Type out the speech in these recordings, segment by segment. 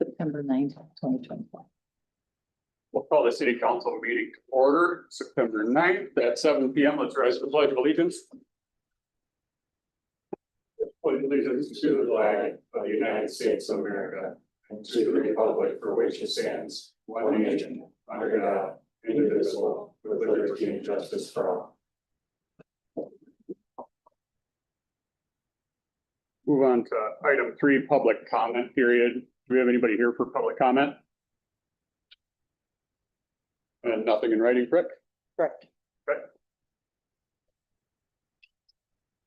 September 9th, 2024. We'll call the city council meeting to order September 9th at 7 p.m. Let's rise for the pledge of allegiance. Pledge allegiance to the flag of the United States of America and to the republic for which it stands, one nation, under God, indivisible, with liberty and justice for all. Move on to item 3, public comment period. Do we have anybody here for public comment? And nothing in writing, correct? Correct. Okay.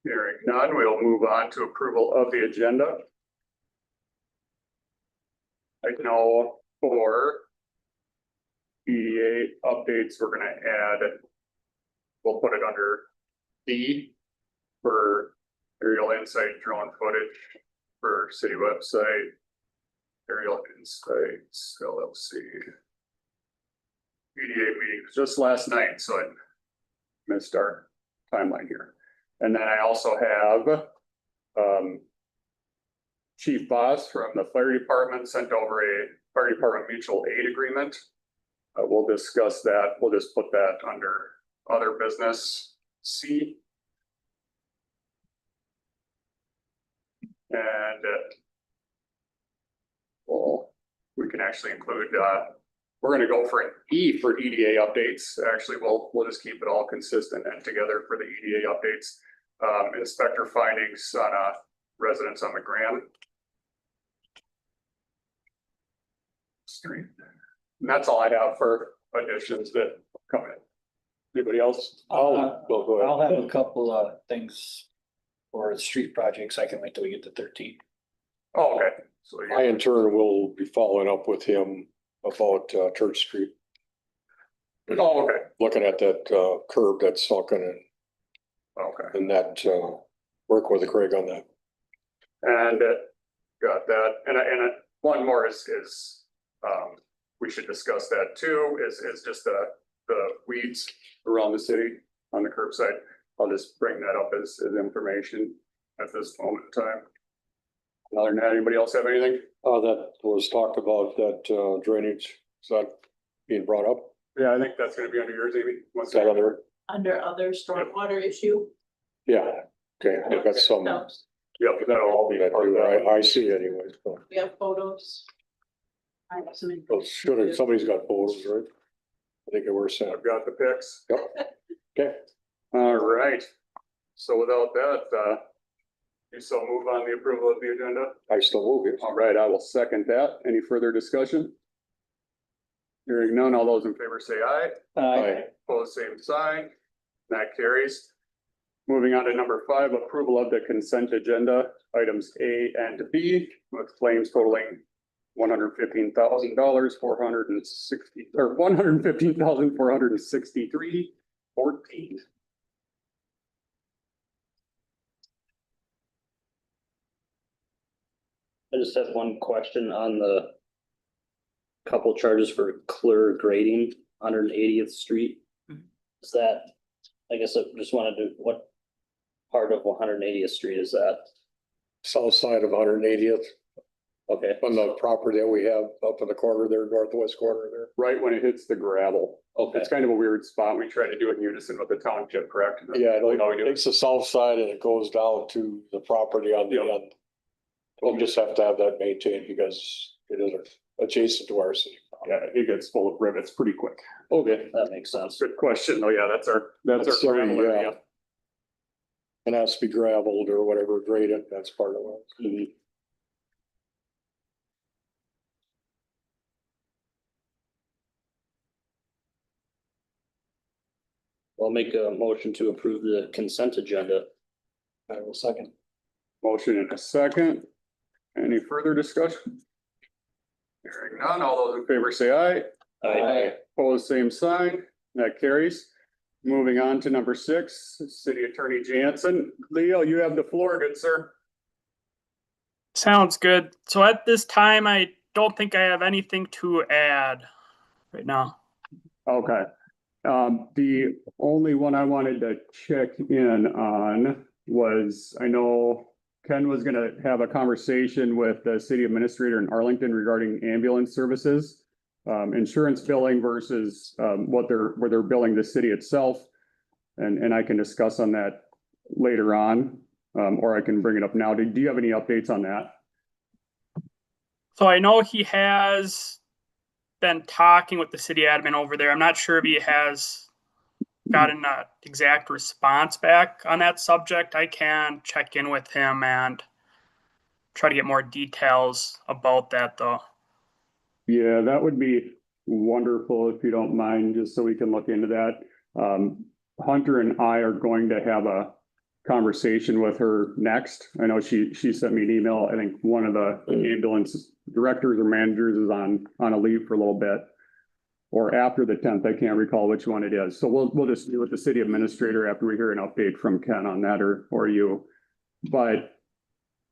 Hearing none, we'll move on to approval of the agenda. I know for EDA updates, we're gonna add, we'll put it under D for aerial insight drone footage for city website, aerial insights, LLC. EDA meeting was just last night, so I missed our timeline here. And then I also have Chief Boss from the fire department sent over a fire department mutual aid agreement. We'll discuss that. We'll just put that under other business C. And well, we can actually include we're going to go for an E for EDA updates. Actually, we'll just keep it all consistent and together for the EDA updates. Inspector findings on residents on the Grand Street. And that's all I have for additions that come in. Anybody else? Well, go ahead. I'll have a couple of things for street projects. I can wait till we get to 13. Oh, okay. So I in turn will be following up with him about Church Street, oh, okay. looking at that curb that's sunken Okay. and that work with Craig on that. And got that. And one more is we should discuss that too, is just the weeds around the city on the curbside. I'll just bring that up as information at this moment in time. Other than that, anybody else have anything? That was talked about, that drainage, is that being brought up? Yeah, I think that's gonna be under yours, Amy. Is that under? Under other stormwater issue. Yeah, okay, I've got some. Yep, that'll all be part of that. I see anyways. But We have photos. I have some. well, should have, somebody's got photos, right? I think it were sent. I've got the pics. Yep. Okay. All right. So without that, you still move on the approval of the agenda? I still move it. All right, I will second that. Any further discussion? Hearing none, all those in favor say aye. Aye. Opposed, same sign. That carries. Moving on to number 5, approval of the consent agenda, items A and B, with claims totaling $115,000, 460 or $115,463.14. I just have one question on the couple charges for clear grading, 180th Street. Is that, I guess I just wanted to, what part of 180th Street is that? South side of 180th, Okay, on the property that we have up in the corner there, northwest corner there. Right when it hits the gravel. okay, It's kind of a weird spot. We try to do it in unison with the township, correct? Yeah, That's how we do it. it's the south side and it goes down to the property on the Yep. end. We'll just have to have that maintained because it is adjacent to our city. Yeah, it gets full of rivets pretty quick. okay, that makes sense. Good question. Oh, yeah, that's our That's our- gravel yeah. area. And has to be gravelled or whatever, graded, that's part of it. Mhm. I'll make a motion to approve the consent agenda. I will second. Motion in a second. Any further discussion? Hearing none, all those in favor say aye. Aye. Opposed, same sign. That carries. Moving on to number 6, City Attorney Jansen. Leo, you have the floor, good sir. Sounds good. So at this time, I don't think I have anything to add right now. Okay. The only one I wanted to check in on was, I know Ken was gonna have a conversation with the city administrator in Arlington regarding ambulance services. Insurance billing versus, where they're billing the city itself. And I can discuss on that later on, or I can bring it up now. Do you have any updates on that? So I know he has been talking with the city admin over there. I'm not sure if he has gotten an exact response back on that subject. I can check in with him and try to get more details about that though. Yeah, that would be wonderful if you don't mind, just so we can look into that. Hunter and I are going to have a conversation with her next. I know she sent me an email. I think one of the ambulance directors or managers is on a leave for a little bit. Or after the 10th, I can't recall which one it is. So we'll just deal with the city administrator after we hear an update from Ken on that or you. But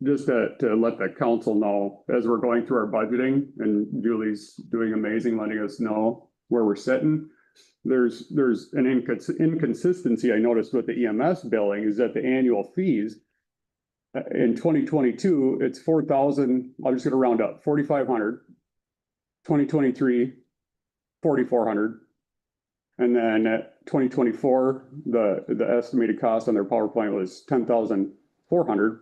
just to let the council know, as we're going through our budgeting, and Julie's doing amazing, letting us know where we're sitting. There's an inconsistency I noticed with the EMS billing is that the annual fees in 2022, it's 4,000, I'm just gonna round up, 4,500. 2023, 4,400. And then at 2024, the estimated cost on their PowerPoint was 10,400.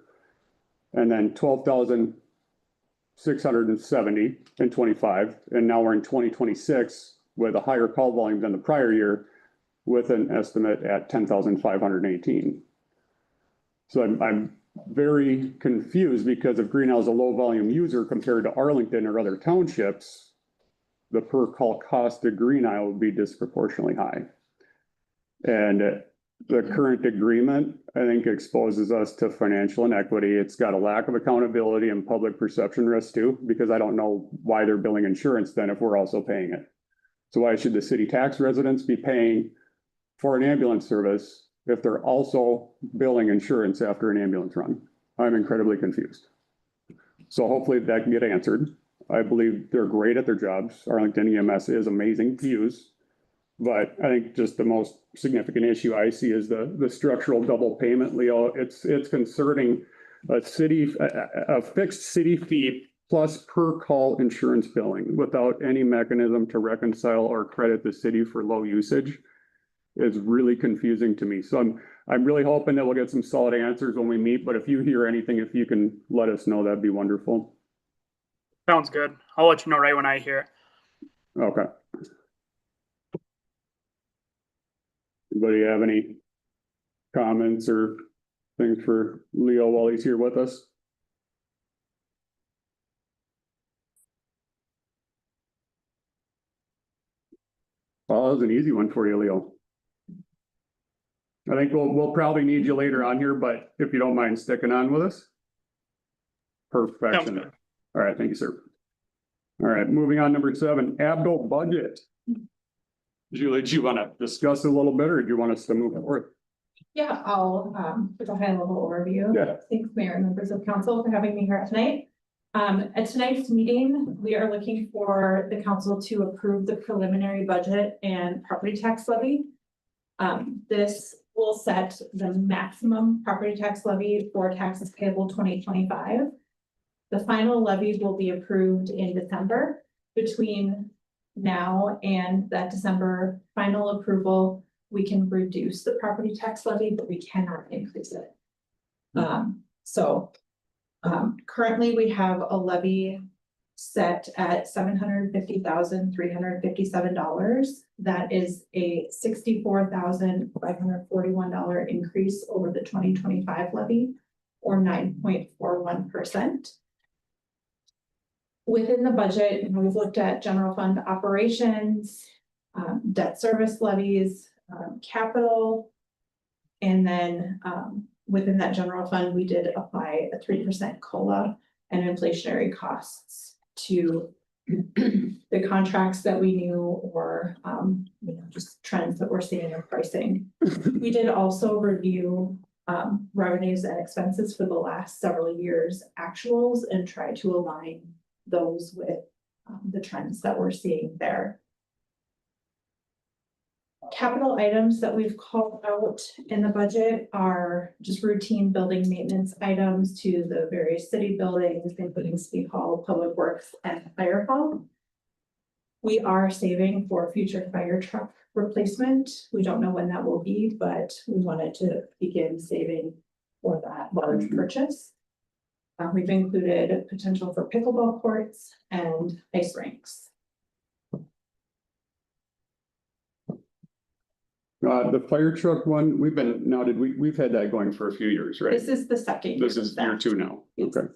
And then 12,670 in 25. And now we're in 2026 with a higher call volume than the prior year with an estimate at 10,518. So I'm very confused because if Greenhouse is a low volume user compared to Arlington or other townships, the per call cost to Green Isle would be disproportionately high. And the current agreement, I think, exposes us to financial inequity. It's got a lack of accountability and public perception risk too, because I don't know why they're billing insurance then if we're also paying it. So why should the city tax residents be paying for an ambulance service if they're also billing insurance after an ambulance run? I'm incredibly confused. So hopefully that can get answered. I believe they're great at their jobs. Arlington EMS is amazing to use. But I think just the most significant issue I see is the structural double payment, Leo. It's concerning a fixed city fee plus per call insurance billing without any mechanism to reconcile or credit the city for low usage is really confusing to me. So I'm really hoping that we'll get some solid answers when we meet, but if you hear anything, if you can let us know, that'd be wonderful. Sounds good. I'll let you know right when I hear. Okay. Anybody have any comments or things for Leo while he's here with us? Well, that was an easy one for you, Leo. I think we'll probably need you later on here, but if you don't mind sticking on with us. Perfection. All right, thank you, sir. All right, moving on, number 7, Abdul budget. Julie, do you want to discuss a little bit or do you want us to move forward? Yeah, I'll give a high level overview. Yeah. Thanks, Mayor and members of council for having me here tonight. At tonight's meeting, we are looking for the council to approve the preliminary budget and property tax levy. This will set the maximum property tax levy for taxes payable 2025. The final levy will be approved in December. Between now and that December final approval, we can reduce the property tax levy, but we cannot increase it. Currently we have a levy set at $750,357. That is a $64,541 increase over the 2025 levy, or 9.41%. Within the budget, we've looked at general fund operations, debt service levies, capital, and then within that general fund, we did apply a 3% COLA and inflationary costs to the contracts that we knew or just trends that we're seeing in pricing. We did also review revenues and expenses for the last several years actuals and try to align those with the trends that we're seeing there. capital items that we've called out in the budget are just routine building maintenance items to the various city buildings, including City Hall, Public Works, and Fire Hall. We are saving for future fire truck replacement. We don't know when that will be, but we wanted to begin saving for that large purchase. We've included potential for pickleball courts and ice rinks. The fire truck one, we've had that going for a few years, right? This is the second. This year is of that. year 2 now, Yes. okay.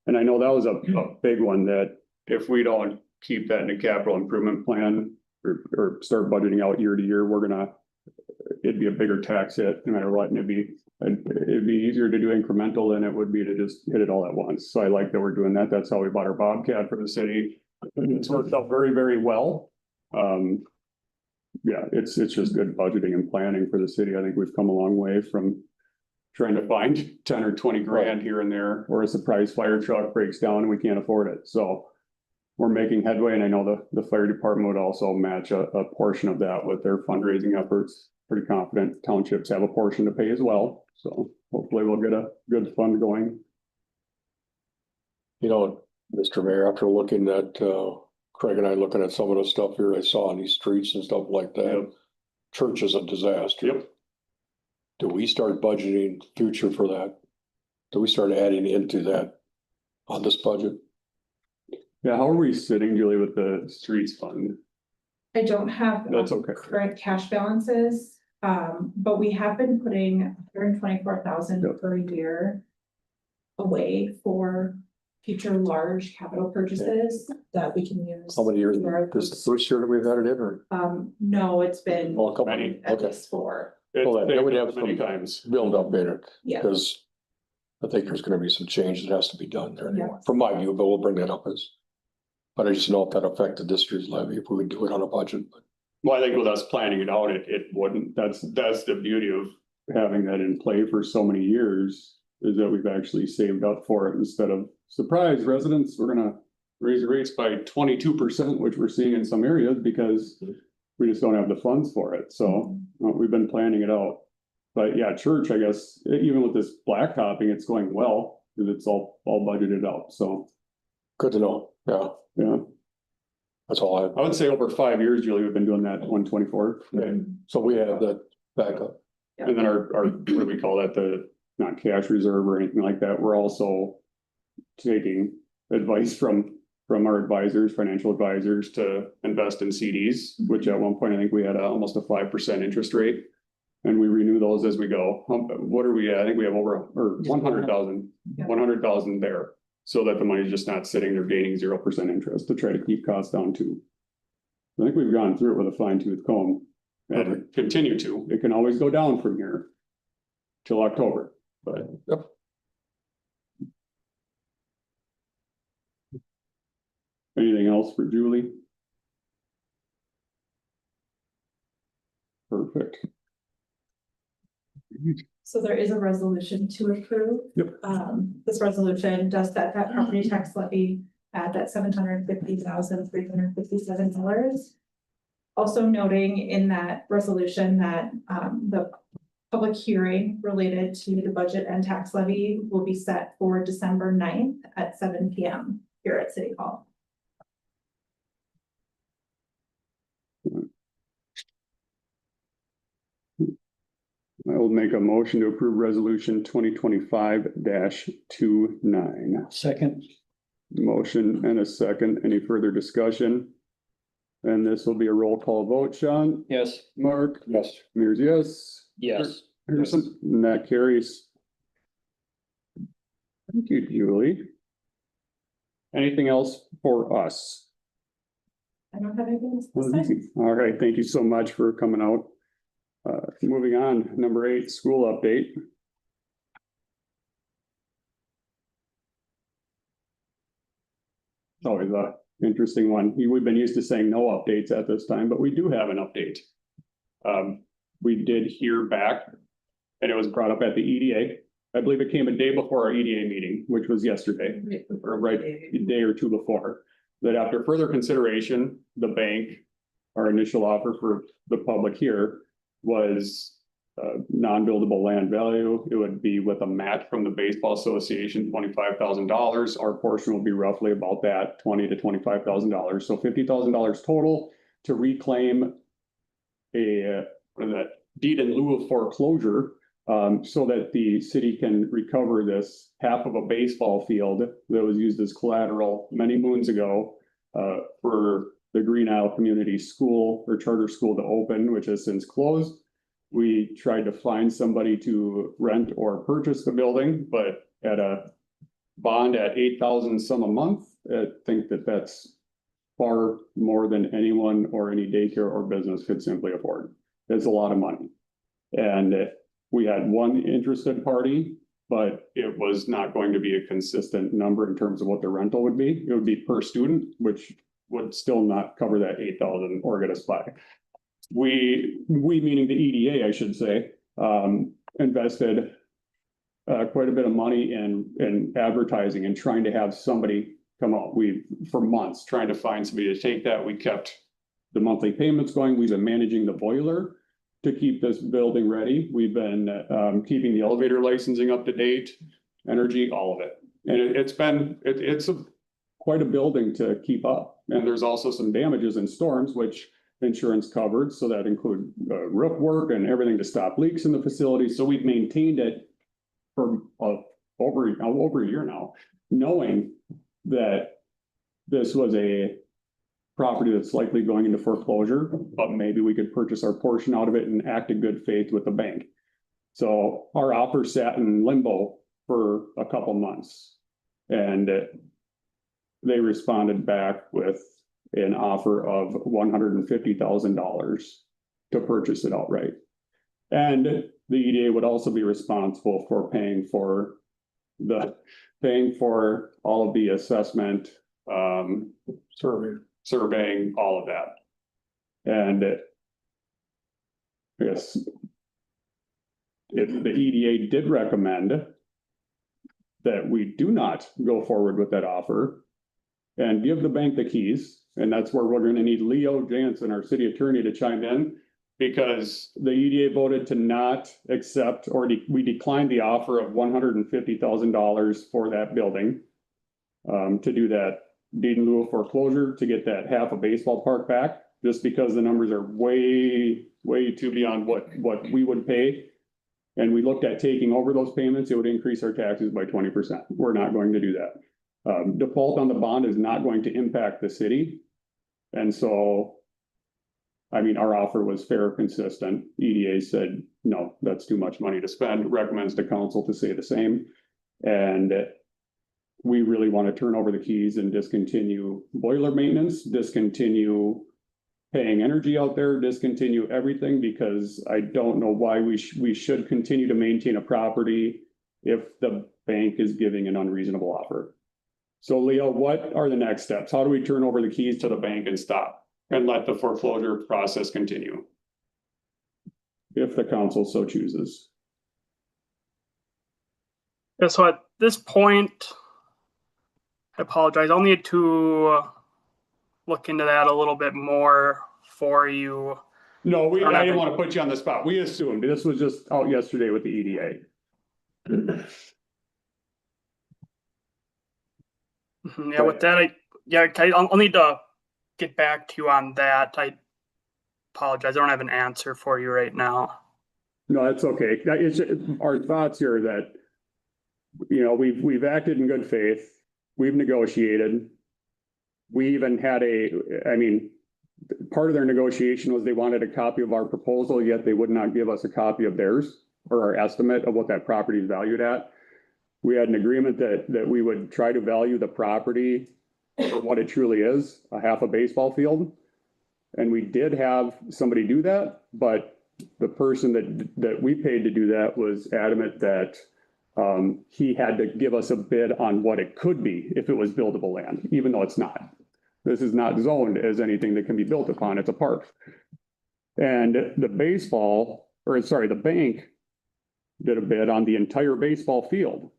And I know that was a big one that if we don't keep that in a capital improvement plan or start budgeting out year to year, it'd be a bigger tax hit no matter what, and it'd be easier to do incremental than it would be to just hit it all at once. So I like that we're doing that. That's how we bought our Bobcat for the city. It's worked out very, very well. Yeah, it's just good budgeting and planning for the city. I think we've come a long way from trying to find 10 or 20 grand here and there, or a surprise fire truck breaks down and we can't afford it. So we're making headway, and I know the fire department would also match a portion of that with their fundraising efforts. Pretty confident townships have a portion to pay as well. So hopefully we'll get a good fund going. You know, Mr. Mayor, after looking at, Craig and I looking at some of the stuff here I saw on these streets and stuff like that. Yep. Church is a disaster. Yep. Do we start budgeting future for that? Do we start adding into that on this budget? Yeah, how are we sitting, Julie, with the streets fund? I don't have. That's okay. Current cash balances, but we have been putting $124,000 Yep. per year away for future large capital purchases that we can use. How many years, for our- this is the first year that we've had it in, or? No, it's been Oh, a couple, Many. at okay, least 4. Well, that would have many some- times. build up in it, Yeah, because I think there's gonna be some change that has to be done there anyway, Yeah. from my view, but we'll bring that up as. But I just know if that affected this year's levy, if we would do it on a budget, but Well, I think with us planning it out, it wouldn't. That's the beauty of having that in play for so many years, is that we've actually saved up for it instead of surprise residents, we're gonna raise the rates by 22%, which we're seeing in some areas because we just don't have the funds for it. So we've been planning it out. But yeah, church, I guess, even with this blacktopping, it's going well because it's all budgeted out. So, good to know, yeah, yeah, that's all I. I would say over 5 years, Julie, we've been doing that 124. Okay. So we have that backup. And then our, what do we call that? The, not cash reserve or anything like that. We're also taking advice from our advisors, financial advisors, to invest in CDs, which at one point, I think we had almost a 5% interest rate. And we renew those as we go. What are we at? I think we have over, or 100,000 there. So that the money's just not sitting there gaining 0% interest to try to keep costs down too. I think we've gone through it with a fine tooth comb and continue to. It can always go down from here till October, but. Yep. Anything else for Julie? Perfect. so there is a resolution to approve. Yep. This resolution does set that property tax levy at that $750,357. Also noting in that resolution that the public hearing related to the budget and tax levy will be set for December 9th at 7 PM here at City Hall. I will make a motion to approve resolution 2025-29. Second, Motion and a second. Any further discussion? And this will be a roll call vote. Schawn, yes. Mark, Yes. Mears, yes. Yes. Pederson, and that carries. Thank you, Julie. Anything else for us? I don't have anything else to say. All right, thank you so much for coming out. Moving on, number 8, school update. Always a interesting one. We've been used to saying no updates at this time, but we do have an update. We did hear back, and it was brought up at the EDA. I believe it came a day before our EDA meeting, which was yesterday, or right a day or two before. That after further consideration, the bank our initial offer for the public here was non-buildable land value. It would be with a match from the Baseball Association, $25,000. Our portion will be roughly about that, $20,000 to $25,000. So $50,000 total to reclaim a deed in lieu of foreclosure, so that the city can recover this half of a baseball field that was used as collateral many moons ago for the Green Isle Community School or charter school to open, which has since closed. We tried to find somebody to rent or purchase the building, but at a bond at $8,000 some a month, I think that that's far more than anyone or any daycare or business could simply afford. It's a lot of money. And we had one interested party, but it was not going to be a consistent number in terms of what the rental would be. It would be per student, which would still not cover that 8,000 or get us by. We meaning the EDA, I should say, invested quite a bit of money in advertising and trying to have somebody come out. For months, trying to find somebody to take that. We kept the monthly payments going. We've been managing the boiler to keep this building ready. We've been keeping the elevator licensing up to date, energy, all of it. And it's quite a building to keep up. And there's also some damages in storms, which insurance covered. So that include roof work and everything to stop leaks in the facility. So we've maintained it for over a year now, knowing that this was a property that's likely going into foreclosure, but maybe we could purchase our portion out of it and act in good faith with the bank. So our offer sat in limbo for a couple months, and they responded back with an offer of $150,000 to purchase it outright. And the EDA would also be responsible for paying for all of the assessment, surveying, all of that. And yes, the EDA did recommend that we do not go forward with that offer and give the bank the keys. And that's where we're going to need Leo Jansen, our city attorney, to chime in, because the EDA voted to not accept, or we declined the offer of $150,000 for that building to do that deed in lieu of foreclosure, to get that half a baseball park back, just because the numbers are way too beyond what we would pay. And we looked at taking over those payments, it would increase our taxes by 20%. We're not going to do that. Default on the bond is not going to impact the city. And so, I mean, our offer was fair, consistent. EDA said, no, that's too much money to spend, recommends the council to say the same. And we really want to turn over the keys and discontinue boiler maintenance, discontinue paying energy out there, discontinue everything, because I don't know why we should continue to maintain a property if the bank is giving an unreasonable offer. So Leo, what are the next steps? How do we turn over the keys to the bank and stop and let the foreclosure process continue, if the council so chooses? Yeah, so at this point, I apologize. I'll need to look into that a little bit more for you. No, I didn't want to put you on the spot. We assumed this was just out yesterday with the EDA. Yeah, with that, I'll need to get back to you on that. I apologize. I don't have an answer for you right now. No, that's okay. It's our thoughts here that, you know, we've acted in good faith. We've negotiated. We even had part of their negotiation was they wanted a copy of our proposal, yet they would not give us a copy of theirs or our estimate of what that property is valued at. We had an agreement that we would try to value the property for what it truly is, a half a baseball field. And we did have somebody do that, but the person that we paid to do that was adamant that he had to give us a bid on what it could be if it was buildable land, even though it's not. This is not zoned as anything that can be built upon. It's a park. And the bank did a bid on the entire baseball field.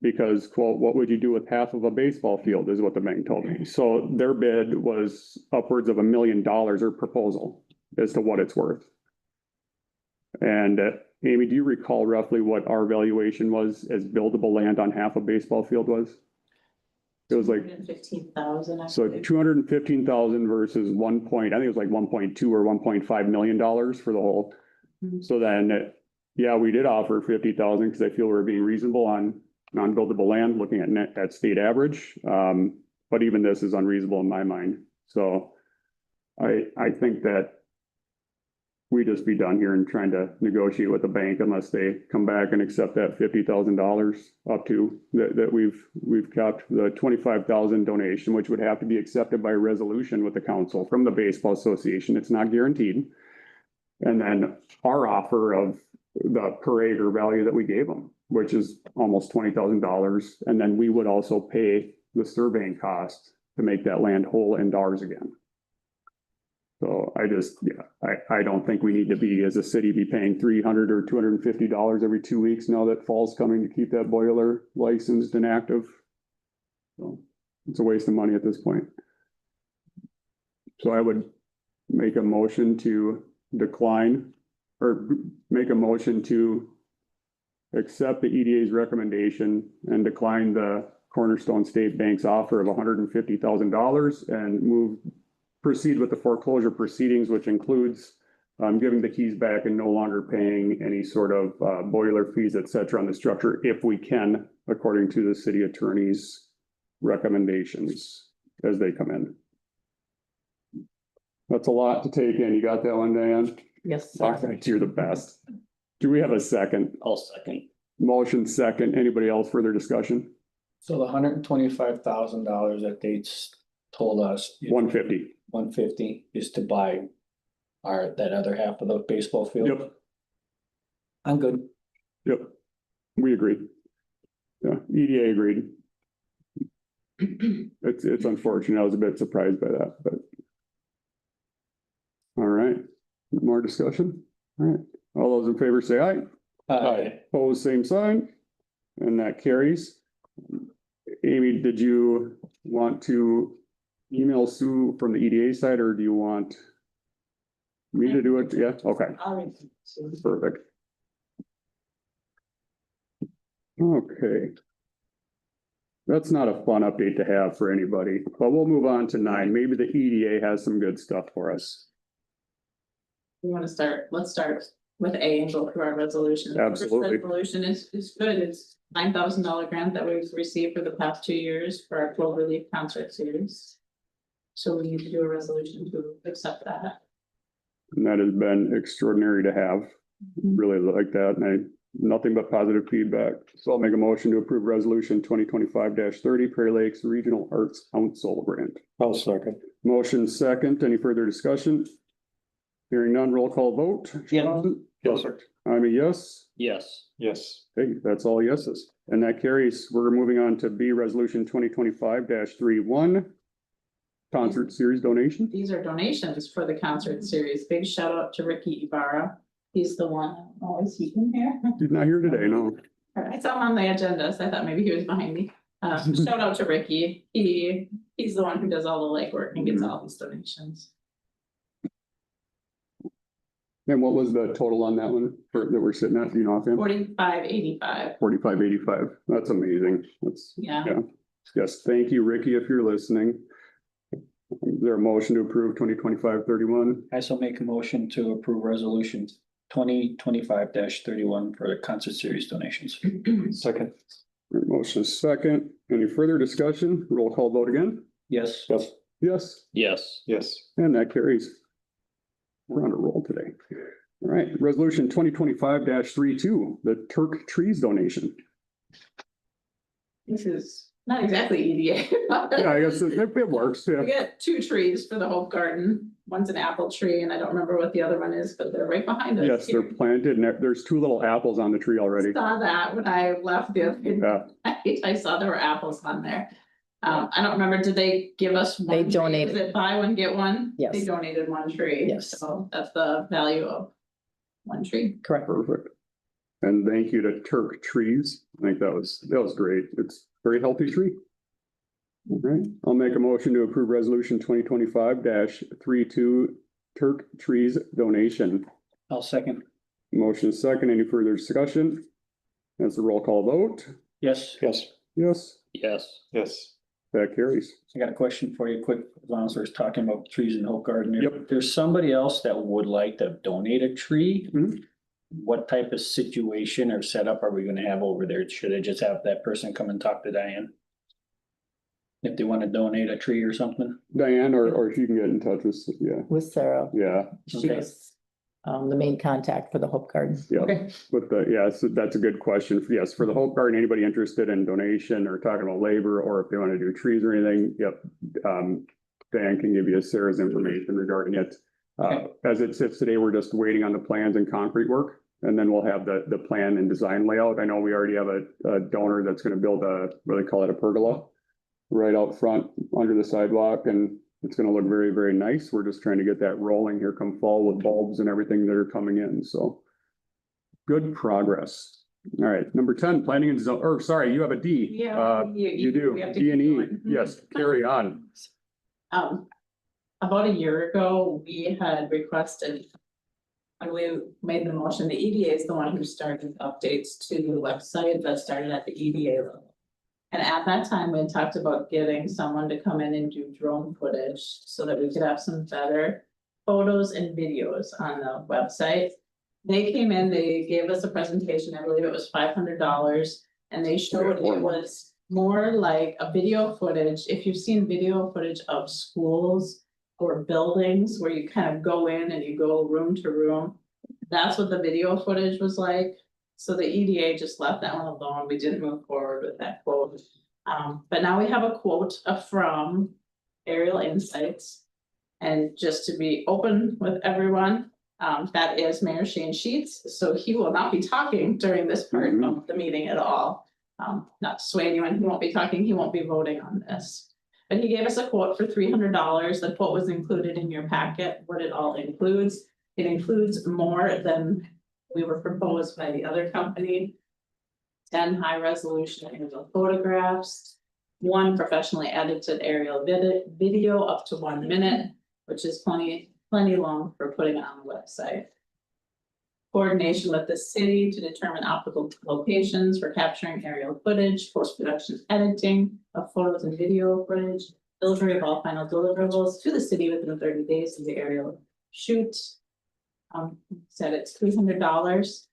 because quote, what would you do with half of a baseball field is what the bank told me. So their bid was upwards of $1 million or proposal as to what it's worth. And Amy, do you recall roughly what our valuation was as buildable land on half a baseball field was? It was like, 15,000. so 215,000 versus I think it was like 1.2 or $1.5 million for the whole. Mhm. So then, yeah, we did offer 50,000 because I feel we're being reasonable on non-buildable land, looking at net, at state average. But even this is unreasonable in my mind. So I think that we just be done here and trying to negotiate with the bank unless they come back and accept that $50,000 up to that we've kept the 25,000 donation, which would have to be accepted by resolution with the council from the baseball association. It's not guaranteed. And then our offer of the per acre value that we gave them, which is almost $20,000. And then we would also pay the surveying cost to make that land whole and ours again. So I don't think we need to be, as a city, be paying $300 or $250 every 2 weeks now that fall's coming to keep that boiler licensed and active. So it's a waste of money at this point. So I would make a motion to decline or make a motion to accept the EDA's recommendation and decline the Cornerstone State Bank's offer of $150,000 and proceed with the foreclosure proceedings, which includes giving the keys back and no longer paying any sort of boiler fees, et cetera, on the structure if we can, according to the city attorney's recommendations as they come in. That's a lot to take in. You got that one, Diane? Yes. All right, you're the best. Do we have a second? I'll second. Motion second. Anybody else further discussion? So the $125,000 that they told us. 150. 150 is to buy that other half of the baseball field. Yep. I'm good. Yep. We agree. Yeah, EDA agreed. It's unfortunate. I was a bit surprised by that, but. All right, more discussion? All right, all those in favor say aye. Opposed, same sign, and that carries. Amy, did you want to email Sue from the EDA side, or do you want me to do it? Yeah, okay, All right. perfect. Okay. That's not a fun update to have for anybody, but we'll move on to 9. Maybe the EDA has some good stuff for us. We want to start, let's start with A and go through our resolution. Absolutely. The first resolution is good. It's $9,000 grant that we've received for the past 2 years for our Clover Leaf concert series. So we need to do a resolution to accept that. And that has been extraordinary to have. Really like that, and nothing but positive feedback. So I'll make a motion to approve resolution 2025-30 Prairie Lakes Regional Arts Council grant. I'll second. Motion second. Any further discussion? Hearing none, roll call vote. Yeah. Schawn? Yes. Perfect. I'm a yes. Yes. Yes. Hey, that's all yeses. And that carries. We're moving on to B, resolution 2025-31. Concert series donation. These are donations for the concert series. Big shout out to Ricky Ibarra. He's the one. Oh, is he in here? He's not here today, no. I saw him on the agenda, so I thought maybe he was behind me. Shout out to Ricky. He's the one who does all the legwork and gets all these donations. And what was the total on that one that we're sitting at, do you know, offhand? 4585. 4585. That's amazing. That's, Yeah. yeah. Yes, thank you, Ricky, if you're listening. Is there a motion to approve 2025-31? I shall make a motion to approve resolution 2025-31 for the concert series donations. Second. Motion is second. Any further discussion? Roll call vote again? Yes. Yes. Yes, Yes. Yes. and that carries. We're on a roll today. All right, resolution 2025-32, the Turk trees donation. This is not exactly EDA. Yeah, I guess it works, We yeah. got 2 trees for the whole garden. One's an apple tree and I don't remember what the other one is, but they're right behind us. Yes, they're planted and there's 2 little apples on the tree already. Saw that when I left the other Yeah, night. I saw there were apples on there. I don't remember, did they give us? one They tree? donated. Was it buy one, get one? Yes. They donated 1 tree. Yes. So that's the value of 1 tree. Correct. perfect. And thank you to Turk Trees. I think that was great. It's a very healthy tree. All right, I'll make a motion to approve resolution 2025-32 Turk Trees donation. I'll second. Motion is second. Any further discussion? That's a roll call vote. Yes, Yes. Yes, Yes. Yes. that carries. I got a question for you quick, as long as we're talking about trees in the Hope Garden. Yep. If there's somebody else that would like to donate a tree. Mhm. What type of situation or setup are we gonna have over there? Should I just have that person come and talk to Diane? If they wanna donate a tree or something? Diane, or she can get in touch with, with Sarah. yeah, She Okay. was the main contact for the Hope Garden. yeah. Okay. But so that's a good question. Yes, for the Hope Garden, anybody interested in donation or talking about labor, or if they want to do trees or anything, yep. Dan can give you Sarah's information regarding it. As it sits today, we're just waiting on the plans and concrete work, and then we'll have the plan and design layout. I know we already have a donor that's gonna build what they call it, a pergola right out front under the sidewalk, and it's gonna look very, very nice. We're just trying to get that rolling here come fall with bulbs and everything that are coming in, so. Good progress. All right, number 10, planning and zone, or sorry, you have a D. Yeah, You do, we have to D and keep E, going. yes, carry on. About a year ago, we had requested. And we made the motion, the EDA is the one who started updates to the website that started at the EDA level. And at that time, we had talked about getting someone to come in and do drone footage so that we could have some better photos and videos on the website. They came in, they gave us a presentation, I believe it was $500, and they showed it was more like a video footage. If you've seen video footage of schools or buildings where you kind of go in and you go room to room, that's what the video footage was like. So the EDA just left that one alone. We didn't move forward with that quote. But now we have a quote from Aerial Insights. And just to be open with everyone, that is Mayor Shane Sheets. So he will not be talking during this part of the meeting at all. Not to sway anyone, he won't be talking, he won't be voting on this. But he gave us a quote for $300. The quote was included in your packet, what it all includes. It includes more than we were proposed by the other company. 10 high resolution aerial photographs, 1 professionally edited aerial video up to 1 minute, which is plenty long for putting it on the website. Coordination with the city to determine optimal locations for capturing aerial footage, post-production editing of photos and video footage, delivery of all final deliverables to the city within 30 days of the aerial shoot. Said it's $300.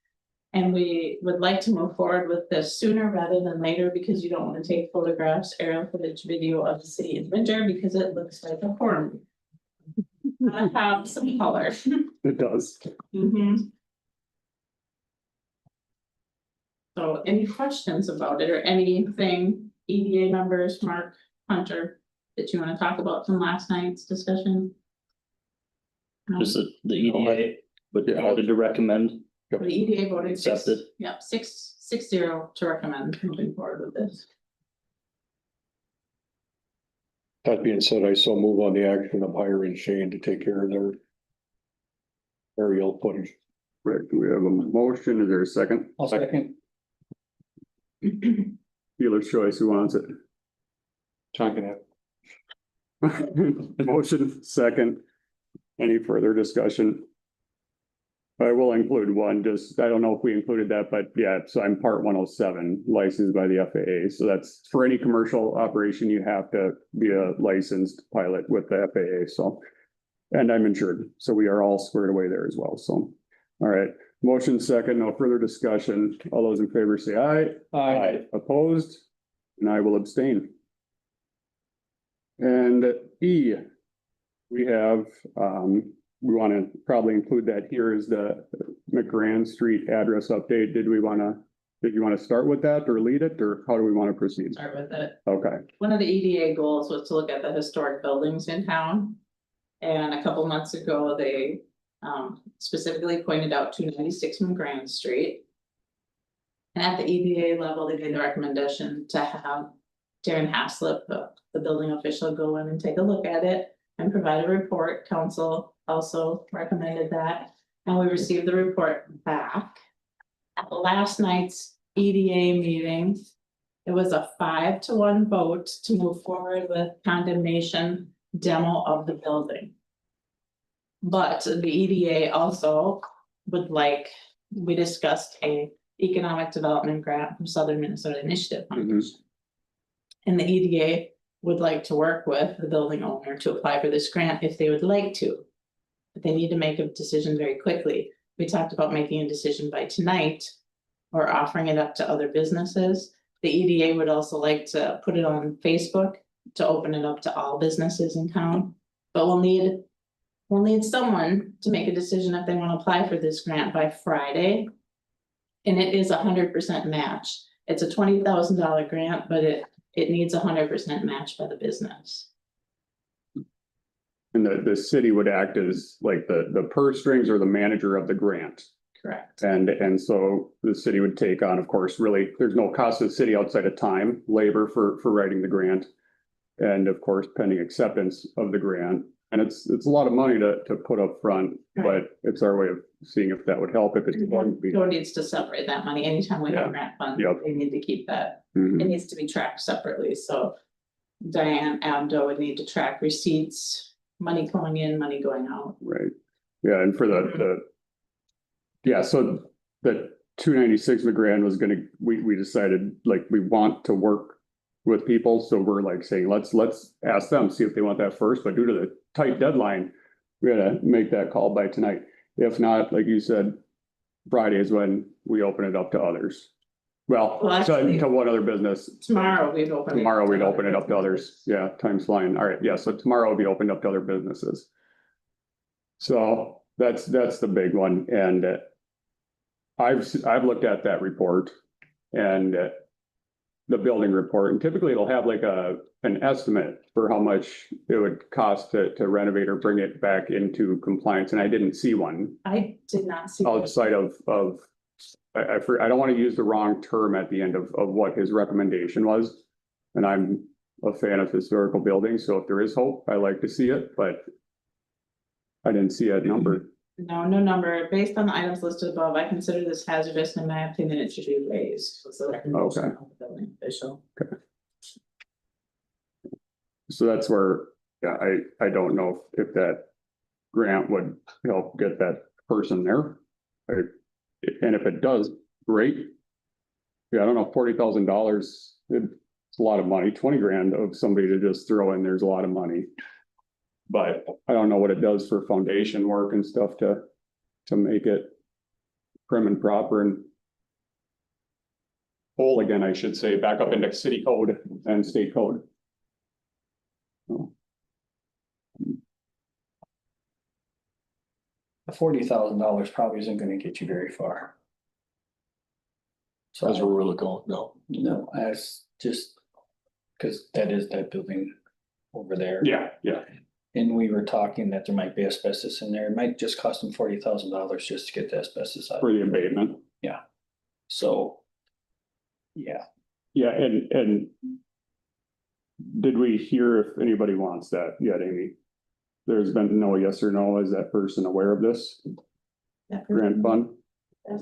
And we would like to move forward with this sooner rather than later because you don't want to take photographs, aerial footage, video of the city in winter because it looks like a horror movie. I have some color. It does. So any questions about it or anything, EDA members, Mark, Hunter, that you want to talk about from last night's discussion? No? Just the EDA, but voted to recommend. The EDA voted six, Accepted. yeah, 6-0 to recommend moving forward with this. That being said, I so move on the action of hiring Shane to take care of their aerial footage. Rick, do we have a motion? Is there a second? I'll second. Dealer's choice, who wants it? John can have. Motion, second. Any further discussion? I will include one, just, I don't know if we included that, but yeah, so I'm part 107, licensed by the FAA. So that's for any commercial operation, you have to be a licensed pilot with the FAA, so. And I'm insured, so we are all squared away there as well, so. All right, motion second, no further discussion. All those in favor say aye. Aye. Opposed? And I will abstain. And E, we have, we want to probably include that here is the McGrann Street address update. Did you want to start with that or lead it, or how do we want to proceed? Start with it. Okay, One of the EDA goals was to look at the historic buildings in town. And a couple months ago, they specifically pointed out 296 McGrann Street. And at the EDA level, they made the recommendation to have Darren Haslip, the building official, go in and take a look at it and provide a report. Council also recommended that, and we received the report back. At last night's EDA meeting, it was a 5-1 vote to move forward with condemnation demo of the building. But the EDA also would like, we discussed a economic development grant from Southern Minnesota Initiative Foundation. And the EDA would like to work with the building owner to apply for this grant if they would like to. But they need to make a decision very quickly. We talked about making a decision by tonight or offering it up to other businesses. The EDA would also like to put it on Facebook to open it up to all businesses in town. But we'll need someone to make a decision if they want to apply for this grant by Friday. And it is 100% match. It's a $20,000 grant, but it needs 100% match by the business. And the city would act as like the purse strings or the manager of the grant. Correct. And so the city would take on, of course, really, there's no cost to the city outside of time, labor for writing the grant. And of course, pending acceptance of the grant. And it's a lot of money to put up front, Right. but it's our way of seeing if that would help, if it's going to be. Joe needs to separate that money. Anytime we have Yeah. grant funds, Yep. they need to keep that. Mhm. It needs to be tracked separately, so Diane Abdo would need to track receipts, money coming in, money going out. Right, yeah, and for yeah, so the 296 grand was gonna, we decided, like, we want to work with people, so we're like saying, let's ask them, see if they want that first, but due to the tight deadline, we gotta make that call by tonight. If not, like you said, Friday is when we open it up to others. Well, Well, actually, to one other business. Tomorrow we'd open. Tomorrow we'd open it up to others. Yeah, time's flying. All right, yeah, so tomorrow will be opened up to other businesses. So that's the big one, and I've looked at that report and the building report, and typically it'll have like an estimate for how much it would cost to renovate or bring it back into compliance, and I didn't see one I did not see. outside of I don't want to use the wrong term at the end of what his recommendation was. And I'm a fan of historical buildings, so if there is hope, I like to see it, but I didn't see a number. No number. Based on the items listed above, I consider this hazardous. In my opinion, it should be raised. Was the recommendation of the building official. So that's where, yeah, I don't know if that grant would help get that person there. And if it does, great. Yeah, I don't know, $40,000, it's a lot of money. 20 grand of somebody to just throw in, there's a lot of money. But I don't know what it does for foundation work and stuff to make it prim and proper and whole again, I should say, back up into city code and state code. The $40,000 probably isn't gonna get you very far. That's So, where we're looking, no. no, as just, cause that is that building over there. Yeah. And we were talking that there might be asbestos in there. It might just cost them $40,000 just to get the asbestos out. For the abatement. So. Yeah, Yeah, and did we hear if anybody wants that yet, Amy? There's been no yes or no. Is that person aware of this That grant fund?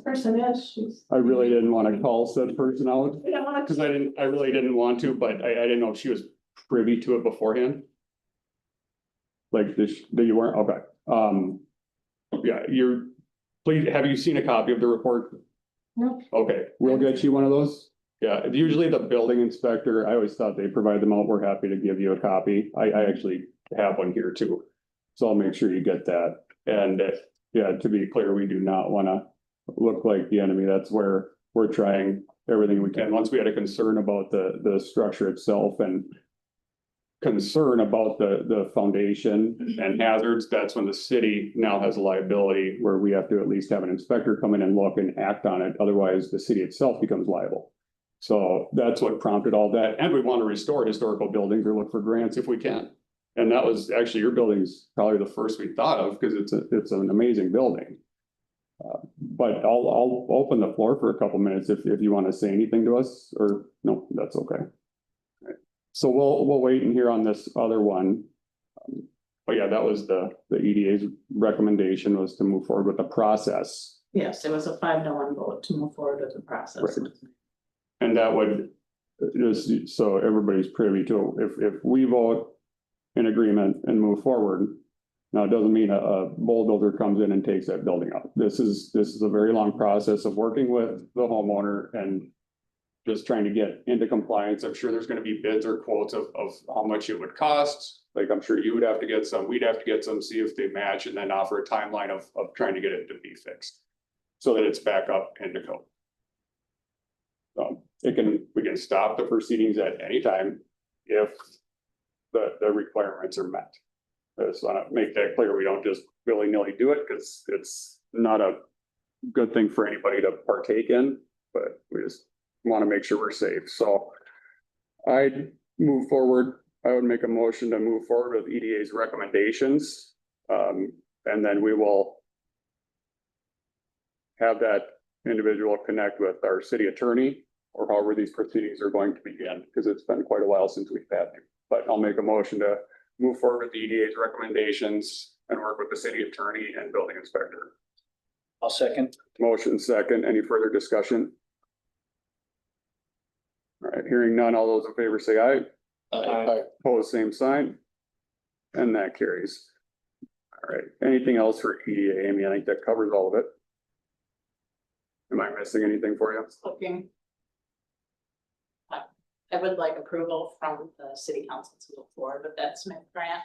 person is, she's. I really didn't want to call said person out We don't want because I really didn't want to, but I didn't know if she was privy to it beforehand. Like this, that you weren't, okay. Yeah, please, have you seen a copy of the report? No. Okay, we'll get you one of those. Yeah, usually the building inspector, I always thought they provide them out. We're happy to give you a copy. I actually have one here too. So I'll make sure you get that. And yeah, to be clear, we do not want to look like the enemy. That's where we're trying everything we can. Once we had a concern about the structure itself and concern about the foundation and hazards, that's when the city now has a liability where we have to at least have an inspector come in and look and act on it. Otherwise, the city itself becomes liable. So that's what prompted all that. And we want to restore historical buildings or look for grants if we can. And that was actually, your building's probably the first we thought of because it's an amazing building. But I'll open the floor for a couple minutes if you want to say anything to us, or no, that's okay. So we'll wait and hear on this other one. But yeah, that was the EDA's recommendation, was to move forward with the process Yes, it was a 5-1 vote to move forward with the process. Right. And that would, just so everybody's privy to, if we vote in agreement and move forward. Now, it doesn't mean a bulldozer comes in and takes that building up. This is a very long process of working with the homeowner and just trying to get into compliance. I'm sure there's gonna be bids or quotes of how much it would cost. Like, I'm sure you would have to get some, we'd have to get some, see if they match, and then offer a timeline of trying to get it to be fixed. So that it's back up into code. We can stop the proceedings at any time if the requirements are met. I just wanna make that clear. We don't just willy-nilly do it, because it's not a good thing for anybody to partake in, but we just want to make sure we're safe. So I'd move forward. I would make a motion to move forward with EDA's recommendations. And then we will have that individual connect with our city attorney, or however these proceedings are going to begin, because it's been quite a while since we've had them. But I'll make a motion to move forward with the EDA's recommendations and work with the city attorney and building inspector. I'll second. Motion second. Any further discussion? All right, hearing none, all those in favor say aye. Aye. Opposed, same sign. And that carries. All right, anything else for EDA, Amy? I think that covers all of it. Am I missing anything for you? Looking. I would like approval from the city council to move forward with that Smith grant.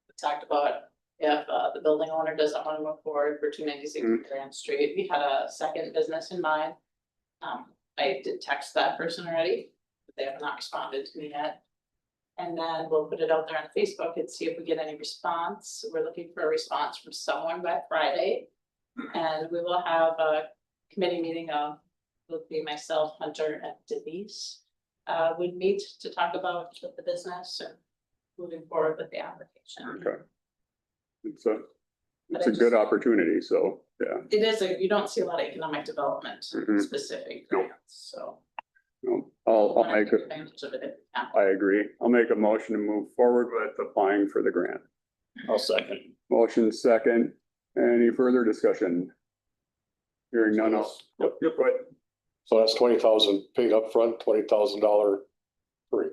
We talked about if the building owner doesn't want to move forward for 296 Grand Street, we had a second business in mind. I did text that person already, but they have not responded to me yet. And then we'll put it out there on Facebook and see if we get any response. We're looking for a response from someone by Friday. And we will have a committee meeting of, will be myself, Hunter, and Denise. Would meet to talk about the business and moving forward with the application. Okay. It's a good opportunity, so, yeah. It is you don't see a lot of economic development specific No. grants, so. No, I'll wanna make take it, advantage of it if we can. I agree. I'll make a motion to move forward with applying for the grant. I'll second. Motion second. Any further discussion? Hearing none else. Yep, go ahead. So that's 20,000 paid up front, $20,000 free,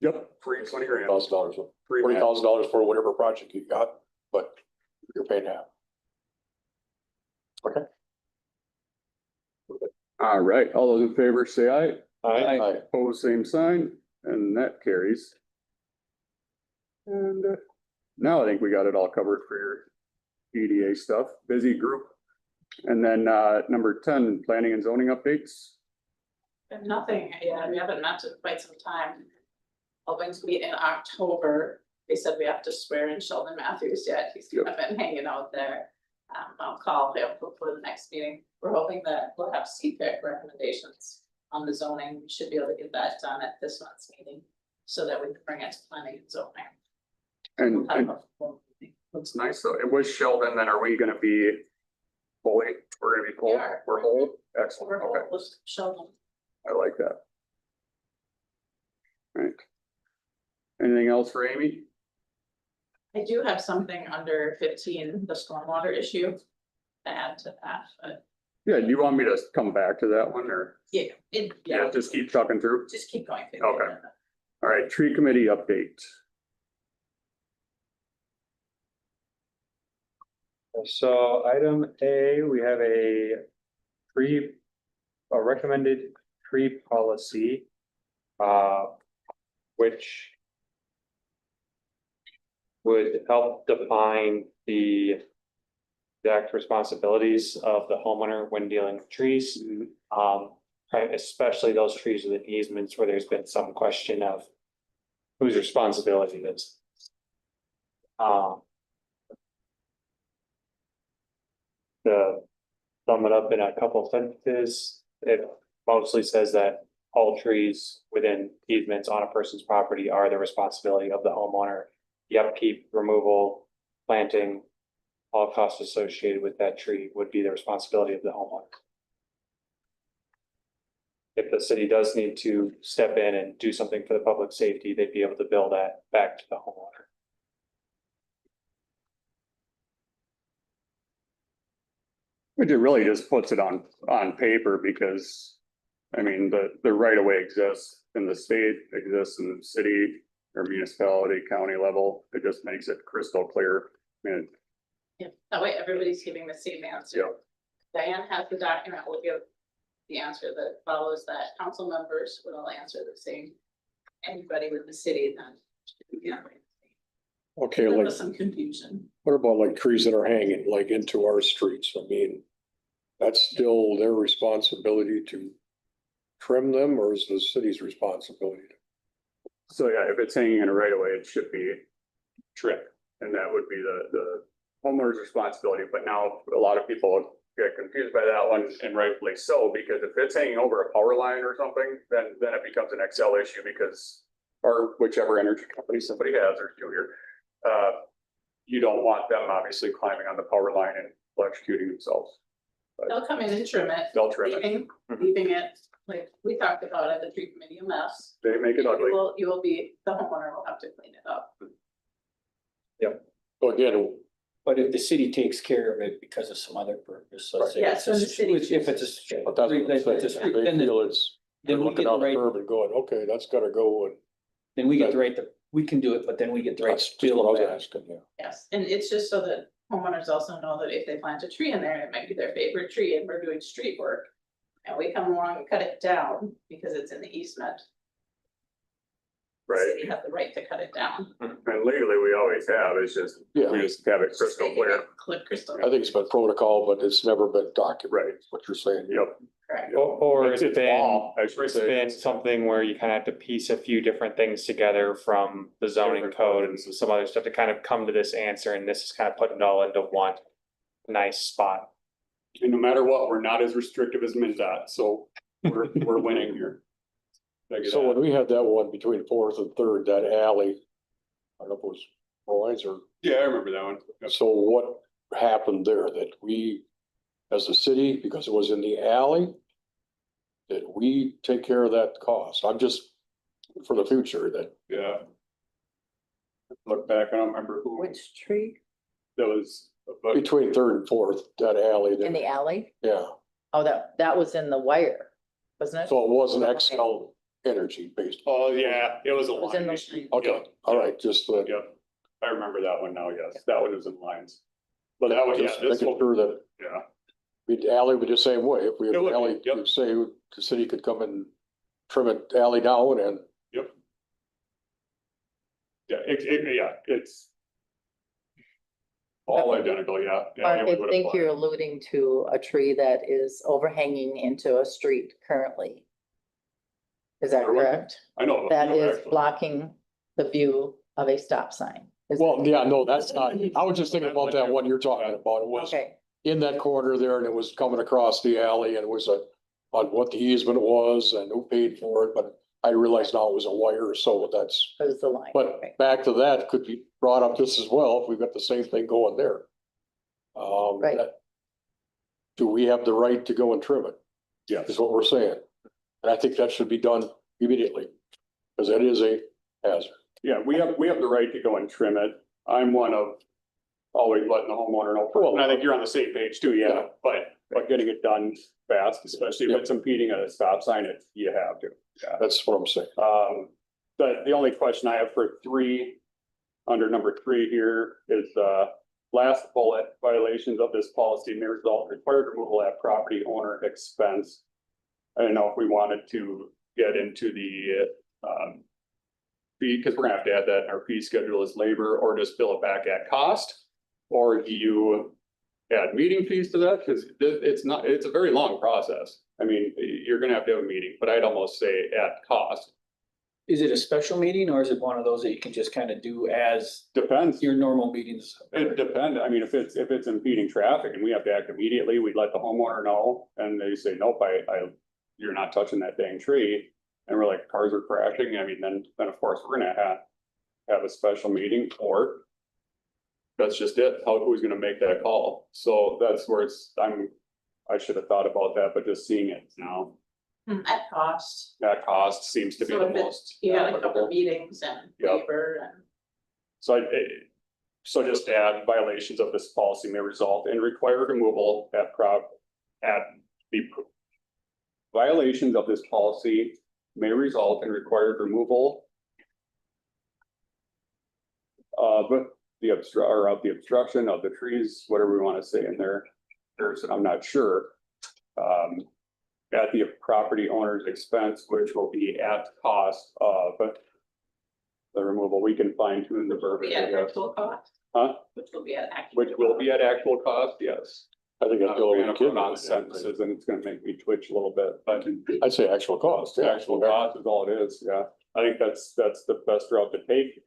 Yep, free 20 grand. $1,000, Free match. $40,000 for whatever project you got, but you're paying half. Okay. All right, all those in favor say aye. Aye. Opposed, same sign, and that carries. And now I think we got it all covered for your EDA stuff. Busy group. And then number 10, planning and zoning updates. And nothing, yeah, we haven't met in quite some time. Hoping to meet in October. They said we have to swear in Sheldon Matthews yet. He's kind of been hanging out there. I'll call him before the next meeting. We're hoping that we'll have CPIC recommendations on the zoning. We should be able to get that done at this month's meeting so that we can bring it to planning and zoning. And We'll have a full meeting. it's nice though. It was Sheldon, then are we gonna be fully, we're gonna be full? We are. We're whole? Excellent, We're okay, with Sheldon. I like that. Right. Anything else for Amy? I do have something under 15, the stormwater issue, to add to that, but Yeah, do you want me to come back to that one or? yeah, Yeah, just keep talking through. just keep going. through the Okay. agenda. All right, tree committee update. So item A, we have a recommended tree policy. Which would help define the exact responsibilities of the homeowner when dealing with trees. Right, especially those trees with easements where there's been some question of whose responsibility it is. To sum it up in a couple sentences, it mostly says that all trees within easements on a person's property are the responsibility of the homeowner. The upkeep, removal, planting, all costs associated with that tree would be the responsibility of the homeowner. If the city does need to step in and do something for the public safety, they'd be able to bill that back to the homeowner. It really just puts it on paper because, I mean, the right of way exists in the state, exists in the city or municipality, county level. It just makes it crystal clear. I mean, Yeah, that way everybody's giving the same answer. Yeah. Diane Diane has the document, will give the answer that follows that. Council members will all answer the same. Anybody with the city then. Yeah. Okay, There like, was some confusion. what about like trees that are hanging like into our streets? I mean, that's still their responsibility to trim them, or is the city's responsibility? so yeah, if it's hanging in a right of way, it should be trimmed. And that would be the homeowner's responsibility. But now a lot of people get confused by that one, and rightfully so, because if it's hanging over a power line or something, then it becomes an Excel issue because, or whichever energy company somebody has or two here. You don't want them obviously climbing on the power line and electrocuting themselves. They'll come in and trim it, They'll trim it. leaving it, like we talked about at the tree committee, a mess. They make it ugly. You will be, the homeowner will have to clean it up. So again, But if the city takes care of it because of some other purpose, let's say. Yeah, it's so a the city- street- If it's a. but that's what I'm if it's a saying, street, they then feel it's, they're then we looking get the out the right, curb and going, okay, that's gotta go, and then we get the right, we can do it, but then we get the right. that's just what I was back. asking, yeah. Yes, and it's just so that homeowners also know that if they plant a tree in there, it might be their favorite tree and we're doing street work. And we come along and cut it down because it's in the easement. The Right. city has the right to cut it down. And legally, we always have. It's just, Yeah. we just have it crystal Making clear. it Clear crystal. I think it's been protocol, but it's never been documented, Right. what you're saying. Yep. Correct. Or it's It's been, law, I should or it's say. been something where you kind of have to piece a few different things together from the zoning Different code and codes. some other stuff to kind of come to this answer, and this is kind of putting it all into one nice spot. And no matter what, we're not as restrictive as MnDOT, so we're winning here. Look at So when that. we had that one between Fourth and Third, that alley, I don't know if it was Rollins or, Yeah, I remember that one. Yep. so what happened there that we, as a city, because it was in the alley, did we take care of that cost? I'm just, for the future, that, Yeah. Look back, I don't remember who Which tree? that was, but between Third and Fourth, that alley, In the that, alley? yeah. Oh, that was in the wire, wasn't it? So it wasn't Excel energy based. oh, yeah, it was a It was in line the issue. street. Okay, Yep. all right, just, Yep, I remember that one now, yes, that one was in lines. But that one, yeah, just this making one, sure that yeah, the alley would be the same way. If we had It an would be, alley, yep. you'd say the city could come and trim it alley down and yep. Yeah, it's all identical, yeah. Yeah, Mark, it I would think apply. you're alluding to a tree that is overhanging into a street currently. Is that Or what? correct? I know. of a That few, is actually. blocking the view of a stop sign. Is- well, yeah, no, that's not, I was just thinking about that one you're talking about. It was Okay, in that corner there and it was coming across the alley and it was on what the easement was and who paid for it, but I realized now it was a wire, so that's, it was the line. but Okay. back to that could be brought up just as well if we've got the same thing going there. Right. Do we have the right to go and trim it? Yeah, Is what we're saying. And I think that should be done immediately, because that is a hazard. yeah, we have the right to go and trim it. I'm one of always letting the homeowner know. And I think you're on the same page too, yeah, but getting it done fast, especially if it's impeding a stop sign, you have to. Yeah. That's what I'm saying. The only question I have for three, under number 3 here is, last bullet, violations of this policy may result in required removal at property owner expense. I don't know if we wanted to get into the, fee, because we're gonna have to add that in our fee schedule as labor, or just bill it back at cost. Or do you add meeting fees to that? Because it's a very long process. I mean, you're gonna have to have a meeting, but I'd almost say at cost. Is it a special meeting or is it one of those that you can just kind of do as Depends. your normal meetings? It depends. I mean, if it's impeding traffic and we have to act immediately, we'd let the homeowner know, and they say, nope, you're not touching that dang tree. And we're like, cars are crashing. I mean, then of course, we're gonna have a special meeting, or that's just it. Who's gonna make that call? So that's where I should have thought about that, but just seeing it now, At cost. that cost seems to be So the if it's, most you got a couple applicable. meetings and Yep. labor and. So So just to add, violations of this policy may result in required removal at the. Violations of this policy may result in required removal. Of the obstruction of the trees, whatever we want to say in there, I'm not sure. At the property owner's expense, which will be at cost of. The removal, we can fine tune the verbiage. Be at actual cost. Huh? Which will be at actual. Which will be at actual cost, yes. I think that's the We're only gonna kid put on sentences and it's gonna make me twitch a little bit, but I'd say actual cost, the yeah. actual cost is all it is, yeah. I think that's the best route to take.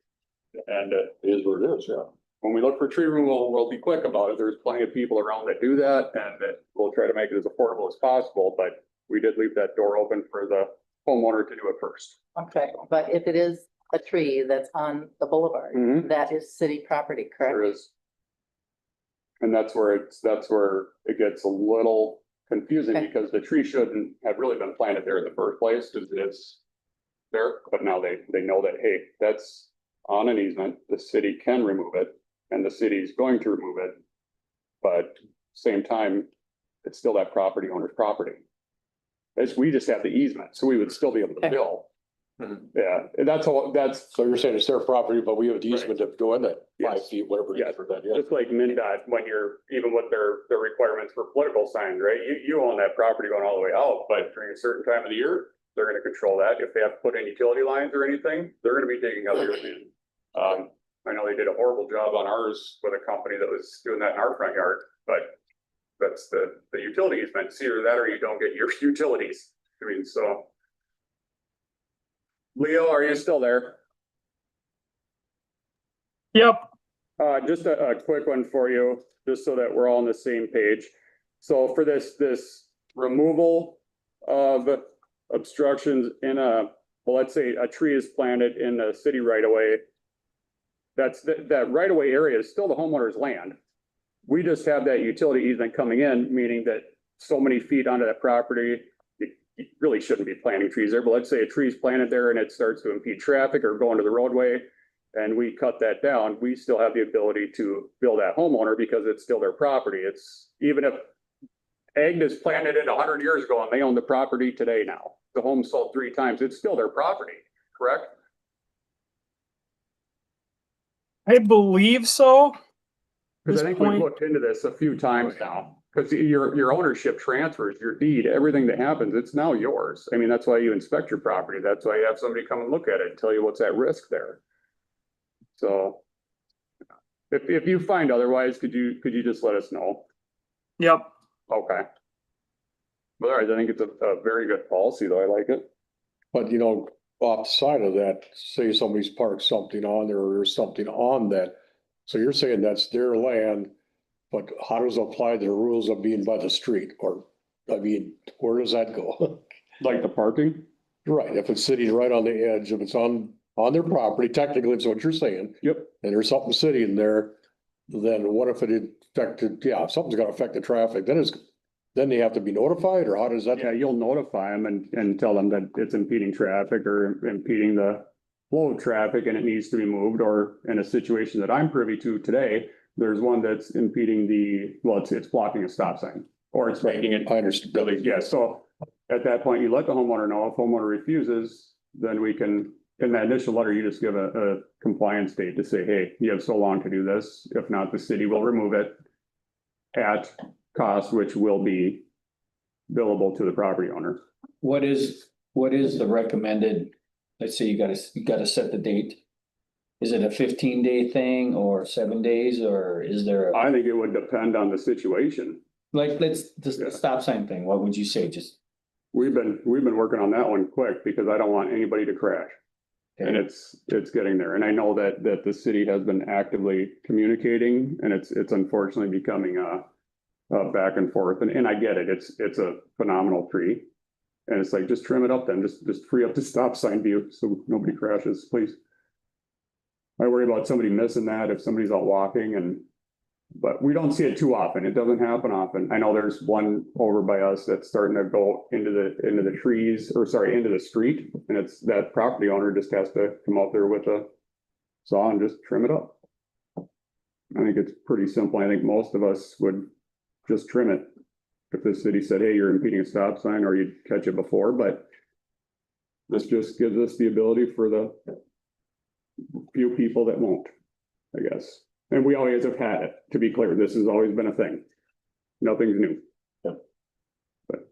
And It is what it is, yeah. when we look for tree removal, we'll be quick about it. There's plenty of people around that do that and that we'll try to make it as affordable as possible, but we did leave that door open for the homeowner to do it first. Okay, but if it is a tree that's on the boulevard, Mhm. that is city property, There correct? is. And that's where it gets a little confusing Okay. because the tree shouldn't have really been planted there in the first place, because it's there, but now they know that, hey, that's on an easement, the city can remove it, and the city's going to remove it. But same time, it's still that property owner's property. We just have the easement, so we would still be able to Okay. bill. Yeah, and that's So you're saying it's their property, but we have the easement to go in that Yes. 5 feet, whatever it Yes. is for that, yeah. just like MinDOT, when you're, even with their requirements for political signs, right? You own that property going all the way out, but during a certain time of the year, they're gonna control that. If they have to put in utility lines or anything, they're gonna be digging up your land. I know they did a horrible job on ours with a company that was doing that in our front yard, but that's the utility easement. It's either that or you don't get your utilities. I mean, so. Leo, are you still there? Yep. Just a quick one for you, just so that we're all on the same page. So for this removal of obstructions in well, let's say a tree is planted in a city right away. That right of way area is still the homeowner's land. We just have that utility easement coming in, meaning that so many feet onto that property, you really shouldn't be planting trees there, but let's say a tree is planted there and it starts to impede traffic or go into the roadway. And we cut that down, we still have the ability to bill that homeowner because it's still their property. It's even if Agnes planted it 100 years ago and they own the property today now, the home sold 3 times, it's still their property, correct? I believe so. Because I This think we've point- looked into this a few times now, because your ownership transfers, your deed, everything that happens, it's now yours. I mean, that's why you inspect your property. That's why you have somebody come and look at it and tell you what's at risk there. So if you find otherwise, could you just let us know? Yep. Okay. But all right, I think it's a very good policy though. I like it. But you know, off the side of that, say somebody's parked something on there or there's something on that. So you're saying that's their land, but how does it apply to the rules of being by the street? Or, I mean, where does that go? Like the parking? Right, if it's sitting right on the edge, if it's on their property, technically it's what you're saying. Yep. And there's something sitting there, then what if it affected, yeah, if something's gonna affect the traffic, then they have to be notified, or how does that? Yeah, you'll notify them and tell them that it's impeding traffic or impeding the flow of traffic and it needs to be moved, or in a situation that I'm privy to today, there's one that's impeding it's blocking a stop sign, or it's making it. I understand. Really, yeah, so at that point, you let the homeowner know. If homeowner refuses, then we can, in that initial letter, you just give a compliance date to say, hey, you have so long to do this. If not, the city will remove it at cost, which will be billable to the property owner. What is the recommended, let's say you gotta set the date. Is it a 15-day thing or 7 days, or is there, I think it would depend on the situation. like, let's, just Yeah. the stop sign thing, what would you say, just? We've been working on that one quick because I don't want anybody to crash. And it's getting there. And I know that the city has been actively communicating, and it's unfortunately becoming a back and forth. And I get it. It's a phenomenal tree. And it's like, just trim it up then, just free up the stop sign view so nobody crashes, please. I worry about somebody missing that if somebody's out walking, but we don't see it too often. It doesn't happen often. I know there's one over by us that's starting to go into the trees, or sorry, into the street. And it's that property owner just has to come out there with a saw and just trim it up. I think it's pretty simple. I think most of us would just trim it. If the city said, hey, you're impeding a stop sign, or you'd catch it before, but this just gives us the ability for the few people that won't, I guess. And we always have had it, to be clear. This has always been a thing. Nothing's new. But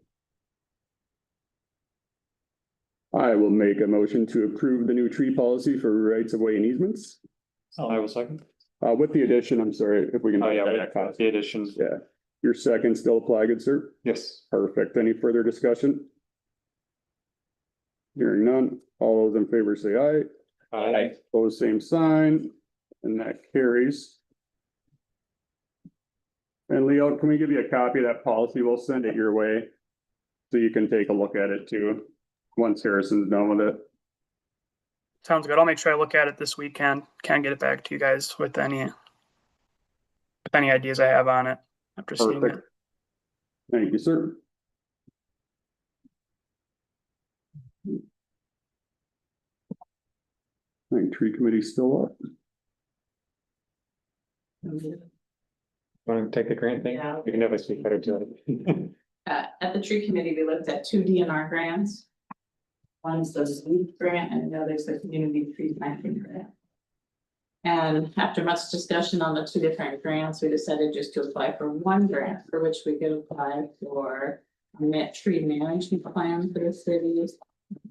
I will make a motion to approve the new tree policy for rights of way and easements. I will second. With the addition, I'm sorry, if we can. Oh, yeah, the additions. Yeah, your second still apply, good sir? Yes. Perfect. Any further discussion? Hearing none. All those in favor say aye. Aye. Opposed, same sign, and that carries. And Leo, can we give you a copy of that policy? We'll send it your way. So you can take a look at it too, once Harrison's done with it. Sounds good. I'll make sure I look at it this weekend. Can get it back to you guys with any ideas I have on it after seeing it. Perfect. Thank you, sir. I think tree committee's still up. Want to take the grant thing? Yeah. You can never speak better to it. At the tree committee, we looked at 2 DNR grants. One's the SWEEP grant and the other's the community tree planting grant. And after much discussion on the 2 different grants, we decided just to apply for 1 grant, for which we could apply for a tree management plan for the city,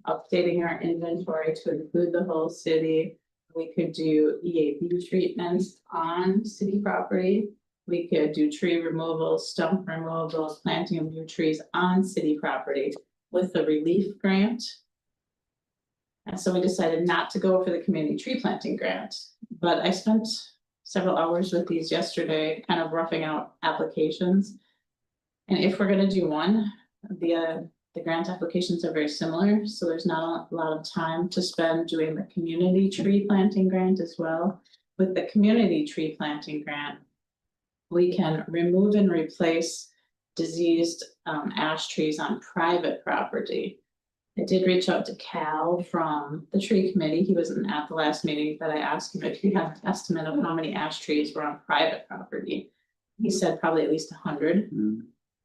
updating our inventory to include the whole city. We could do EAB treatments on city property. We could do tree removal, stump removals, planting of new trees on city property with the relief grant. And so we decided not to go for the community tree planting grant, but I spent several hours with these yesterday, kind of roughing out applications. And if we're gonna do one, the grant applications are very similar, so there's not a lot of time to spend doing the community tree planting grant as well. With the community tree planting grant, we can remove and replace diseased ash trees on private property. I did reach out to Cal from the tree committee. He wasn't at the last meeting, but I asked him if he had an estimate of how many ash trees were on private property. He said probably at least 100.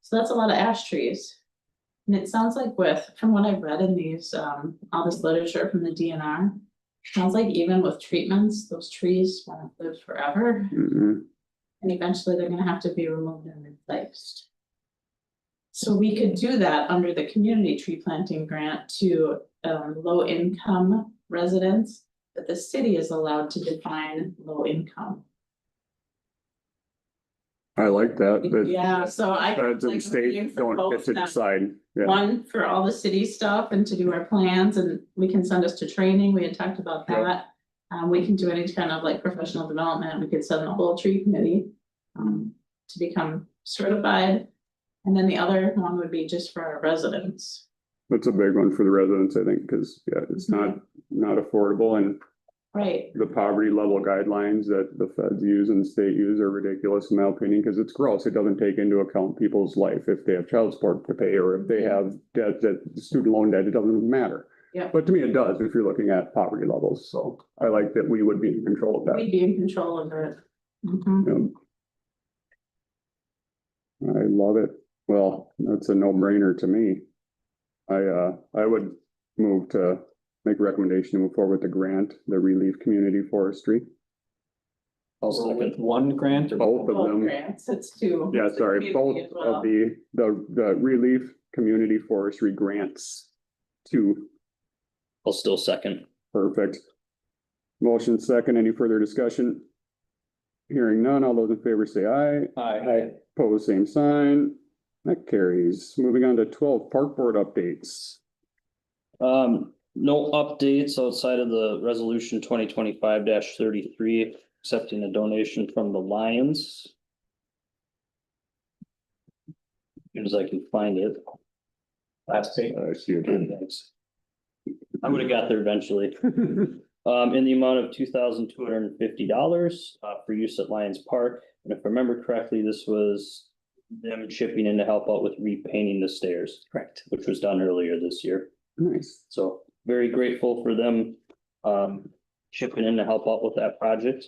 So that's a lot of ash trees. And it sounds like from what I've read in these, all this literature from the DNR, sounds like even with treatments, those trees won't live forever. And eventually they're gonna have to be removed and replaced. So we could do that under the community tree planting grant to low income residents, but the city is allowed to define low income. I like that, but Yeah, so I. feds and state don't get to decide. Yeah, One for all the city stuff and to do our plans, and we can send us to training. We had talked about that. We can do any kind of like professional development. We could send the whole tree committee to become certified. And then the other one would be just for our residents. that's a big one for the residents, I think, because it's not affordable, and Right, the poverty level guidelines that the feds use and the state use are ridiculous in my opinion, because it's gross. It doesn't take into account people's life. If they have child support to pay, or if they have debt, student loan debt, it doesn't matter. Yeah. But to me, it does if you're looking at poverty levels. So I like that we would be in control of that. we'd be in control of it. Mhm. I love it. Well, that's a no-brainer to me. I would move to make a recommendation to move forward with the grant, the relief community forestry. Also with 1 grant or Both of Both them. grants, it's 2. Yeah, It's the sorry, both community as well. of the relief community forestry grants. 2, I'll still second. perfect. Motion second, any further discussion? Hearing none, all those in favor say aye. Aye. Pose same sign. That carries. Moving on to 12, park board updates. No updates outside of the resolution 2025-33, accepting a donation from the Lions. As soon as I can find it. Last page. I see it. Thanks. I would have got there eventually. In the amount of $2,250 for use at Lions Park. And if I remember correctly, this was them chipping in to help out with repainting the stairs. Correct. Which was done earlier this year. Nice. So very grateful for them chipping in to help out with that project.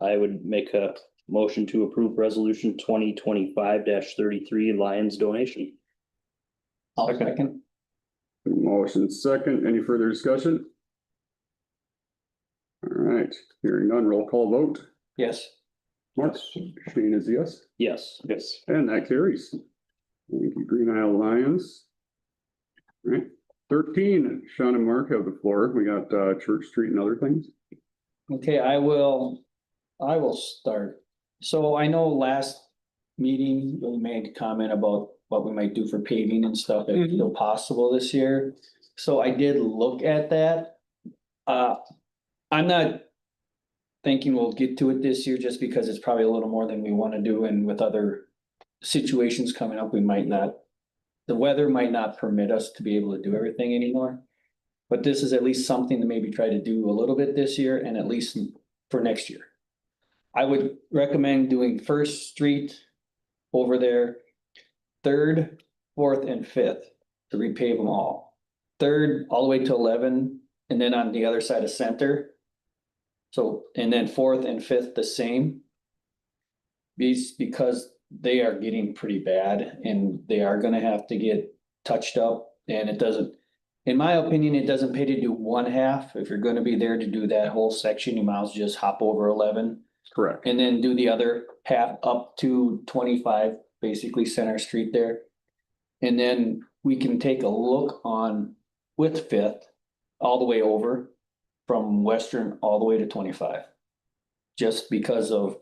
I would make a motion to approve resolution 2025-33 Lions donation. I'll second. Motion second, any further discussion? All right, hearing none, roll call vote. Yes. Mark, Shane is yes. Yes. Yes. And that carries. Thank you, Green Isle Lions. All right, 13, Schawn and Mark have the floor. We got Church Street and other things. Okay, I will start. So I know last meeting, we made a comment about what we might do for paving and stuff, if it's still possible this year. So I did look at that. I'm not thinking we'll get to it this year just because it's probably a little more than we want to do, and with other situations coming up, we might not. The weather might not permit us to be able to do everything anymore. But this is at least something to maybe try to do a little bit this year and at least for next year. I would recommend doing First Street over there, 3rd, 4th, and 5th to repave them all. 3rd all the way to 11, and then on the other side of Center. So, and then 4th and 5th the same. Because they are getting pretty bad and they are gonna have to get touched up, and it doesn't, in my opinion, it doesn't pay to do one half. If you're gonna be there to do that whole section, you might as well just hop over 11. Correct. And then do the other half up to 25, basically Center Street there. And then we can take a look on with 5th, all the way over from Western all the way to 25. Just because of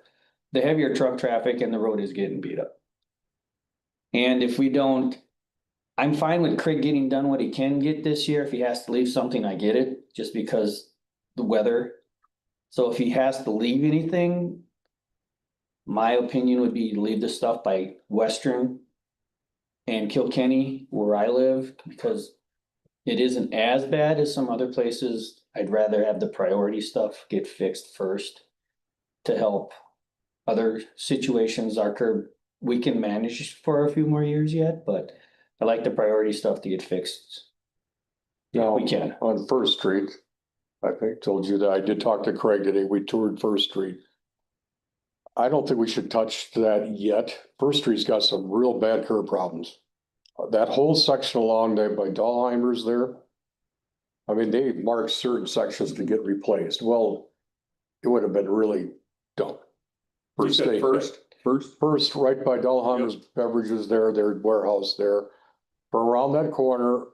the heavier truck traffic and the road is getting beat up. And if we don't, I'm fine with Craig getting done what he can get this year. If he has to leave something, I get it, just because the weather. So if he has to leave anything, my opinion would be leave the stuff by Western and Kilkenny where I live, because it isn't as bad as some other places. I'd rather have the priority stuff get fixed first to help other situations. Our curb, we can manage for a few more years yet, but I like the priority stuff to get fixed. Now, We can. on First Street, I think told you that I did talk to Craig today. We toured First Street. I don't think we should touch that yet. First Street's got some real bad curb problems. That whole section along there by Dahlheimer's there. I mean, they marked certain sections to get replaced. Well, it would have been really dumb. You said first, Right by Dahlheimer's Beverages there, their warehouse there. From around that corner,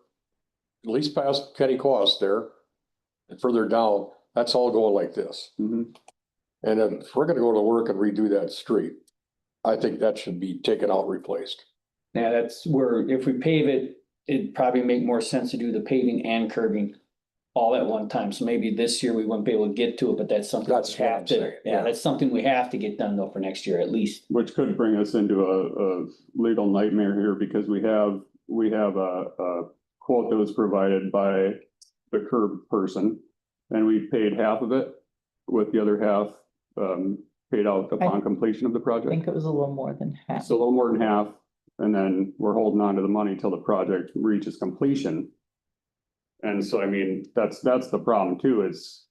at least past Kenny Cost there, and further down, that's all going like this. Mhm. And then if we're gonna go to work and redo that street, I think that should be taken out, replaced. Yeah, that's where, if we pave it, it'd probably make more sense to do the paving and curbing all at one time. So maybe this year we wouldn't be able to get to it, but that's something That's we what have I'm to, saying, yeah, yeah. that's something we have to get done though for next year at least. Which could bring us into a legal nightmare here, because we have a quote that was provided by the curb person. And we paid half of it, with the other half paid out upon completion of the I project. think it was a little more than half. So a little more than half, and then we're holding on to the money till the project reaches completion. And so, I mean, that's the problem too, is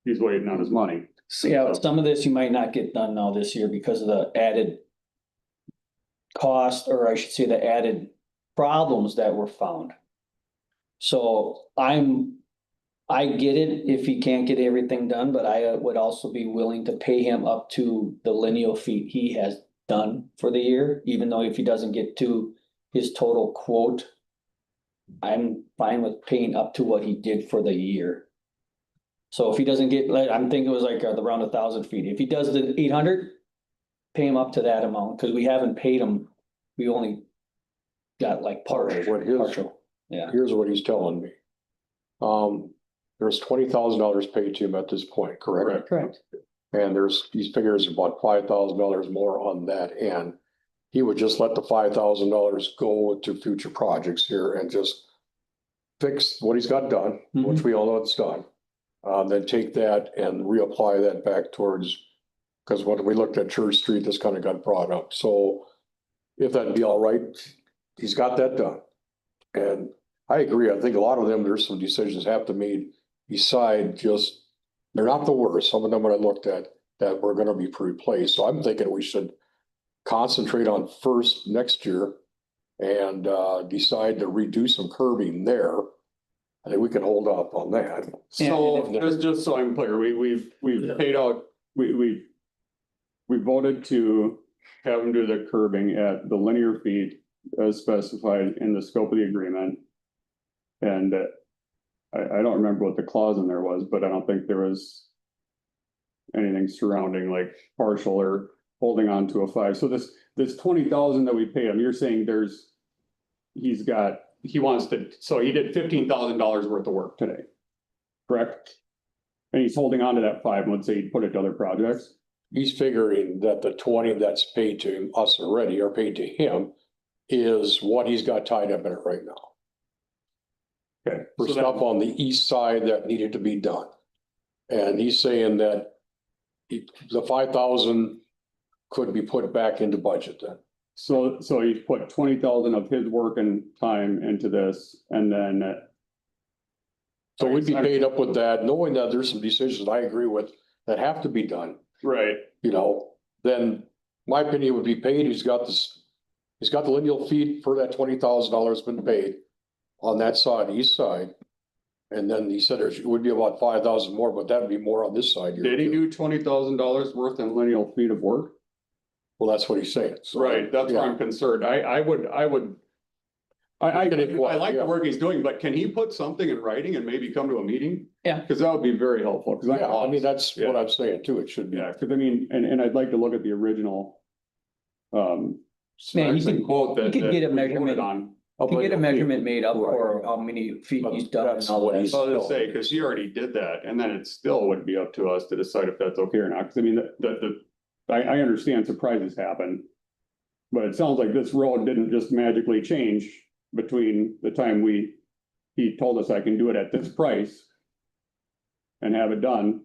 he's waiting on his money. So yeah, some of this you might not get done now this year because of the added cost, or I should say the added problems that were found. So I get it if he can't get everything done, but I would also be willing to pay him up to the lineal feet he has done for the year, even though if he doesn't get to his total quote, I'm fine with paying up to what he did for the year. So if he doesn't get, like, I'm thinking it was like around 1,000 feet. If he does the 800, pay him up to that amount, because we haven't paid him. We only got like partial. Yeah. Here's what he's telling me. There's $20,000 paid to him at this point, correct? Correct. And he figures about $5,000 more on that end. He would just let the $5,000 go to future projects here and just fix what he's got done, which we all know it's done. Then take that and reapply that back towards, because when we looked at Church Street, this kind of got brought up. So if that'd be all right, he's got that done. And I agree. I think a lot of them, there's some decisions have to be made beside just, they're not the worst. Some of them that I looked at, that we're gonna be replaced. So I'm thinking we should concentrate on first next year and decide to redo some curbing there. I think we can hold off on that. So just so I'm clear, we've paid out, we voted to have them do the curbing at the linear feet as specified in the scope of the agreement. And I don't remember what the clause in there was, but I don't think there was anything surrounding like partial or holding on to a 5. So this 20,000 that we paid him, you're saying he wants to, so he did $15,000 worth of work today. Correct? And he's holding on to that 5 and let's say he'd put it to other projects. He's figuring that the 20 that's paid to us already or paid to him is what he's got tied up in it right now. Okay. For So stuff on the east side that needed to be done. And he's saying that the 5,000 could be put back into budget then. So he put 20,000 of his work and time into this and then. So we'd be paid up with that, knowing that there's some decisions I agree with that have to be done, Right. you know, then my opinion would be paid. He's got the lineal feet for that $20,000 been paid on that side, east side. And then he said there would be about 5,000 more, but that'd be more on this side. here, Did he too. do $20,000 worth in lineal feet of work? Well, that's what he's saying. So, Right, that's why yeah. I'm concerned. I like the work he's doing, but can he put something in writing and maybe come to a meeting? Yeah. Cause that would be very helpful, cause Yeah, I mean, that's Yeah. what I'm saying too. It should be. Yeah, cause I mean, and I'd like to look at the original. Man, you specs and could- quote that. you could get a that we voted measurement. on. Up You get a lineal measurement feet. made up for Right. how many feet But he's done and that's all what that. he's- So I'll just say, cause he already did that, and then it still would be up to us to decide if that's okay or not, cause I mean, I understand surprises happen. But it sounds like this road didn't just magically change between the time he told us I can do it at this price. And have it done.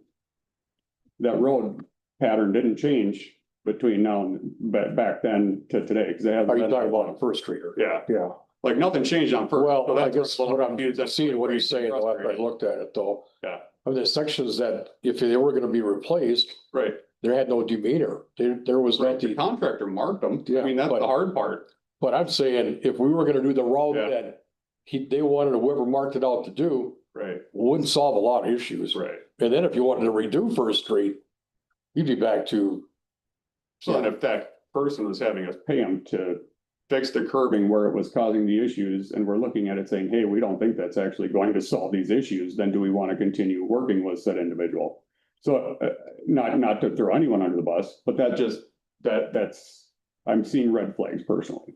That road pattern didn't change between now and back then to today, cause they have. Are you talking about a first streeter? Yeah, Yeah. like nothing changed on first. Well, so I that's guess a little what I'm confused. seeing what he's saying, though, after I looked at it though. Yeah. I mean, the sections that if they were gonna be replaced, Right, there had no demeanor. There was right, the nothing. contractor marked them, I Yeah, mean, that's but- the hard part. But I'm saying if we were gonna do the route Yeah. that they wanted whoever marked it out to do, Right, wouldn't solve a lot of issues. right. And then if you wanted to redo First Street, you'd be back to, So then if that person was having us pay him to fix the curbing where it was causing the issues, and we're looking at it saying, hey, we don't think that's actually going to solve these issues, then do we want to continue working with said individual? So, not to throw anyone under the bus, but that's, I'm seeing red flags personally.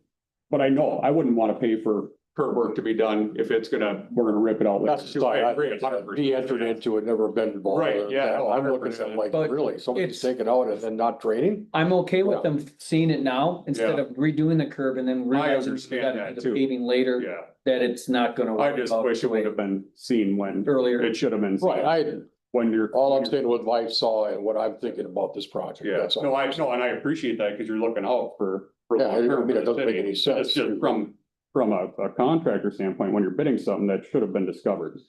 But I know I wouldn't want to pay for curb work to be done if we're gonna rip it out. that's the side, he entered into it, never been involved. Right, with it. yeah, no, I'm looking at it like, But really, somebody's it's- taking out and then not training? I'm okay with Yeah. them seeing it now instead Yeah. of redoing the curb and then realizing we understand gotta that do too. the paving later, Yeah, that it's not gonna. I work just out wish the it way would have been seen when Earlier. it should have been. seen. Right, When you're. all I'm saying what I saw and what I'm thinking about this project. Yeah, that's all. no, and I appreciate that because you're looking out for. Yeah, I mean, it doesn't make any sense. It's just from a contractor standpoint, when you're bidding something that should have been discovered.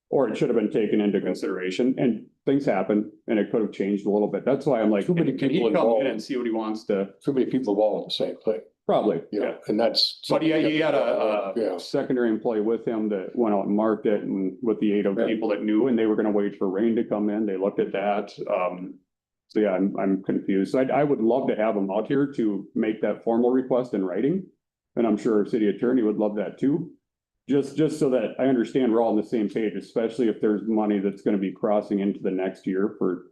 Or it should have been taken into consideration and things happen and it could have changed a little bit. That's why I'm like, Too many can he people come in involved. and see what he wants to? Too many people involved in the same thing, Probably, you know, yeah. and that's. But yeah, he had a Yeah, secondary employee with him that went out and marked it and with the aid of Yeah. people that knew and they were gonna wait for rain to come in. They looked at that. So yeah, I'm confused. I would love to have him out here to make that formal request in writing. And I'm sure our city attorney would love that too. Just so that I understand we're all on the same page, especially if there's money that's gonna be crossing into the next year for.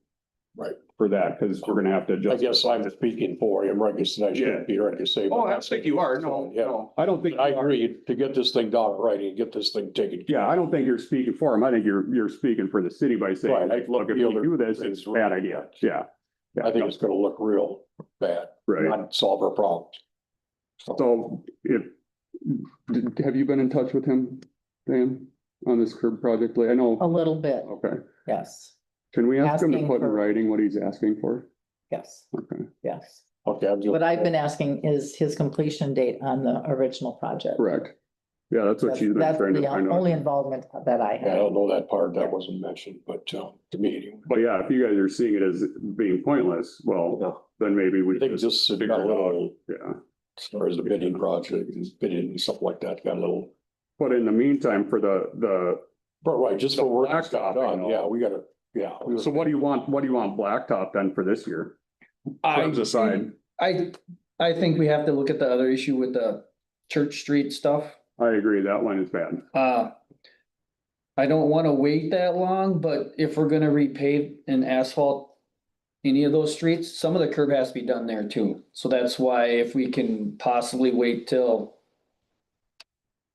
Right. For that, because we're gonna have to I adjust. guess I'm speaking for him, right, because I shouldn't be ready to say. Oh, I think you are. No, Yeah. no, I don't think. I you are. agree to get this thing down right and get this thing taken. Yeah, I don't think you're speaking for him. I think you're speaking for the city by saying, Right, I like, look, if feel we there- do this, things it's a bad really- idea. Yeah. Yeah, I think no, it's gonna look real bad, right. not solve our problems. So have you been in touch with him, Dan, on this curb project? I know, A little bit, okay. yes, Can we ask him to Asking put in for- writing what he's asking for? yes, Okay, yes. Okay, I'm just. What I've been asking is his completion date on the original project. correct. Yeah, that's what she's been That's trying to the find only out. involvement that I I have. don't know that part, that wasn't mentioned, but, to me anyway. But yeah, if you guys are seeing it as being pointless, well, Yeah. then maybe we I think just just figure got a it out. little, Yeah. as far as the bidding project, bidding and stuff like that, got a little. But in the meantime, for the, But right, just for work that's blacktop, got you done, know. yeah, we gotta, yeah. so what do you want blacktop then for this year? I, Curbs aside, I think we have to look at the other issue with the Church Street stuff. I agree, that one is bad. I don't wanna wait that long, but if we're gonna repave and asphalt any of those streets, some of the curb has to be done there too. So that's why if we can possibly wait till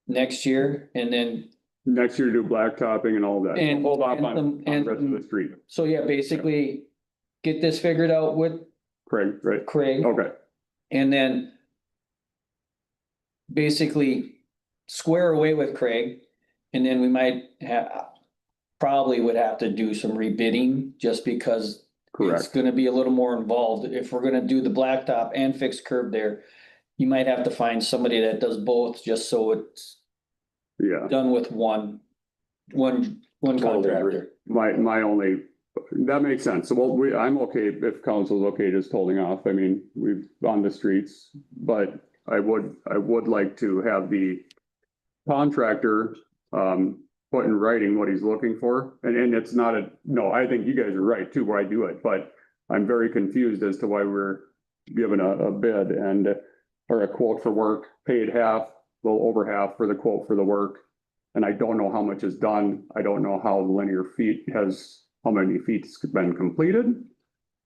next year and then, Next year, do blacktopping and all that. So And- hold off and on some- the rest of the street. so yeah, basically get this figured out with Craig, right? Craig. Okay, And then basically square away with Craig. And then we might probably would have to do some rebidding just because it's correct. gonna be a little more involved. If we're gonna do the blacktop and fix curb there, you might have to find somebody that does both, just so it's Yeah, done with one contractor. my only, that makes sense. So well, I'm okay if council's okay just holding off. I mean, we've on the streets. But I would like to have the contractor put in writing what he's looking for. And it's not no, I think you guys are right too, where I do it, but I'm very confused as to why we're given a bid and or a quote for work, paid half, a little over half for the quote for the work. And I don't know how much is done. I don't know how the linear feet how many feet's been completed,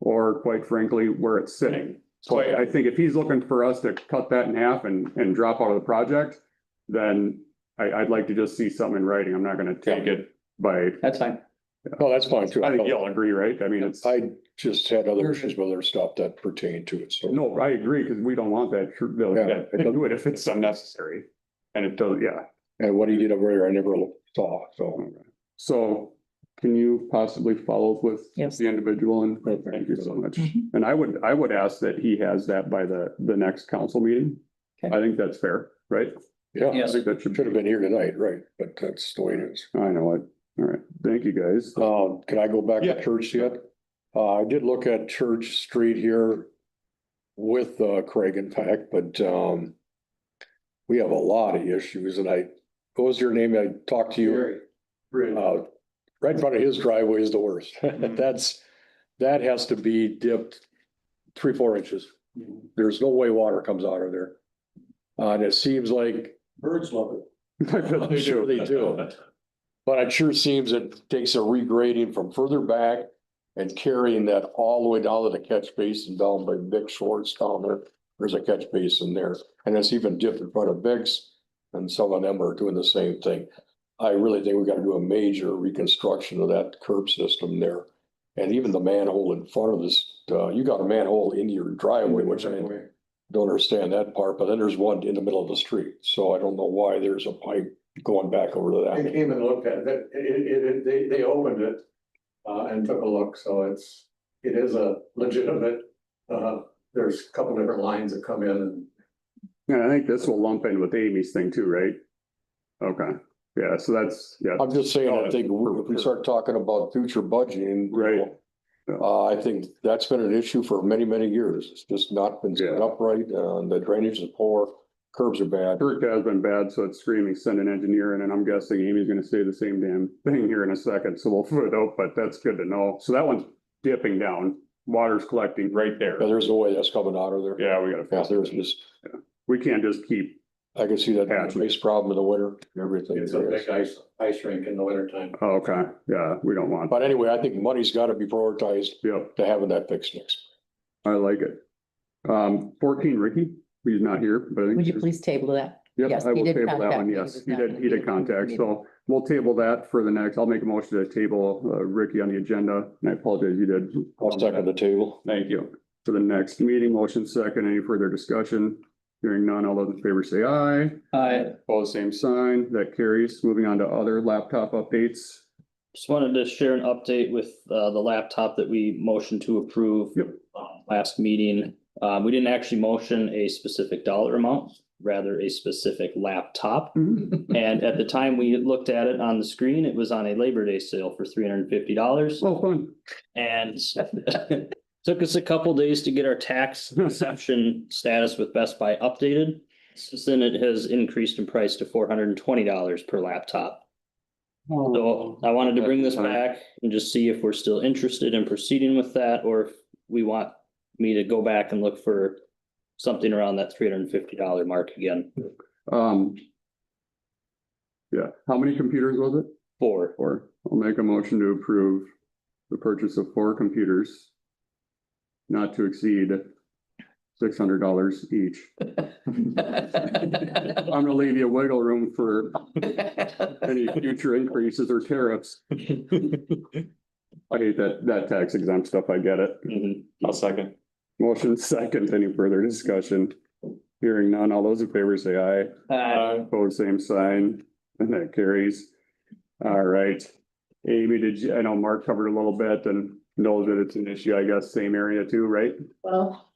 or quite frankly, where it's sitting. So I think if he's looking for us to cut that in half and drop out of the project, then I'd like to just see something in writing. I'm not gonna take it by, That's fine. No, that's fine too. I think y'all agree, right? I mean, it's, I just had other issues with other stuff that pertain to it, so. no, I agree, because we don't want that. They'll do it if it's unnecessary. And it does, yeah. And what he did over there, I never saw, so. So can you possibly follow up with Yes. the individual and thank you so much. And I would ask that he has that by the next council meeting. Okay. I think that's fair, right? Yeah, I Yes. think that should have been here tonight, right, but that's the way it is. I know it. All right. Thank you, guys. Can I go back Yeah. to Church yet? I did look at Church Street here with Craig, in fact, but we have a lot of issues, and what was your name? I talked to you. Right in front of his driveway is the worst. That has to be dipped 3-4 inches. There's no way water comes out of there. And it seems like birds love it. I'm sure they do. But it sure seems it takes a regrading from further back and carrying that all the way down to the catch basin down by Vic Schwartz down there. There's a catch basin there, and it's even dipped in front of Vic's, and some of them are doing the same thing. I really think we gotta do a major reconstruction of that curb system there. And even the manhole in front of this, you got a manhole in your driveway, which I don't understand that part, but then there's one in the middle of the street. So I don't know why there's a pipe going back over to They that. came and looked at it, they opened it, and took a look, so it is a legitimate, there's a couple different lines that come in and. Yeah, I think this will lump in with Amy's thing too, right? Okay, yeah, so that's, yeah. I'm just saying, I think if we start talking about future budgeting. Right. I think that's been an issue for many, many years. It's just not been set Yeah. up right. The drainage is poor, curbs are bad. Kirk has been bad, so it's screaming, send an engineer in, and I'm guessing Amy's gonna say the same damn thing here in a second, so we'll put it out, but that's good to know. So that one's dipping down, water's collecting right there. Yeah, there's no way that's coming out of there. Yeah, we gotta Yeah, fix there's it. just, We can't just keep, I can see that Patch. base problem in the winter, everything. It's a big ice rink in the wintertime. oh, okay, yeah, we don't want, But anyway, I think money's gotta be prioritized yep, to having that fixed next. I like it. 14, Ricky, he's not here, but I think. Would you please table that? Yep, Yes, I he will did table that contact one, me. He yes, was he not did, gonna he be did at the contact, meeting. so we'll table that for the next, I'll make a motion to table, Ricky on the agenda, and I apologize, you did. I'll second the table. Thank you. For the next meeting, motion second, any further discussion? Hearing none, all those in favor say aye. All the same sign, that carries. Moving on to other laptop updates. Just wanted to share an update with the laptop that we motioned to approve. Yep. Last meeting. We didn't actually motion a specific dollar amount. rather a specific laptop. Mm-hmm. And at the time we looked at it on the screen, it was on a Labor Day sale for $350. Oh, fun. And took us a couple days to get our tax exception status with Best Buy updated. Since then, it has increased in price to $420 per laptop. So I wanted to bring this back and just see if we're still interested in proceeding with that, or if we want me to go back and look for something around that $350 mark again. Yeah, how many computers was it? 4. Four. I'll make a motion to approve the purchase of 4 computers. Not to exceed $600 each. I'm gonna leave you wiggle room for any future increases or tariffs. I hate that tax exempt stuff, I get it. I'll second. Motion second, any further discussion? Hearing none, all those in favor say aye. Opposed, same sign, and that carries. All right. Amy, I know Mark covered a little bit and knows that it's an issue, I guess, same area too, right? Well,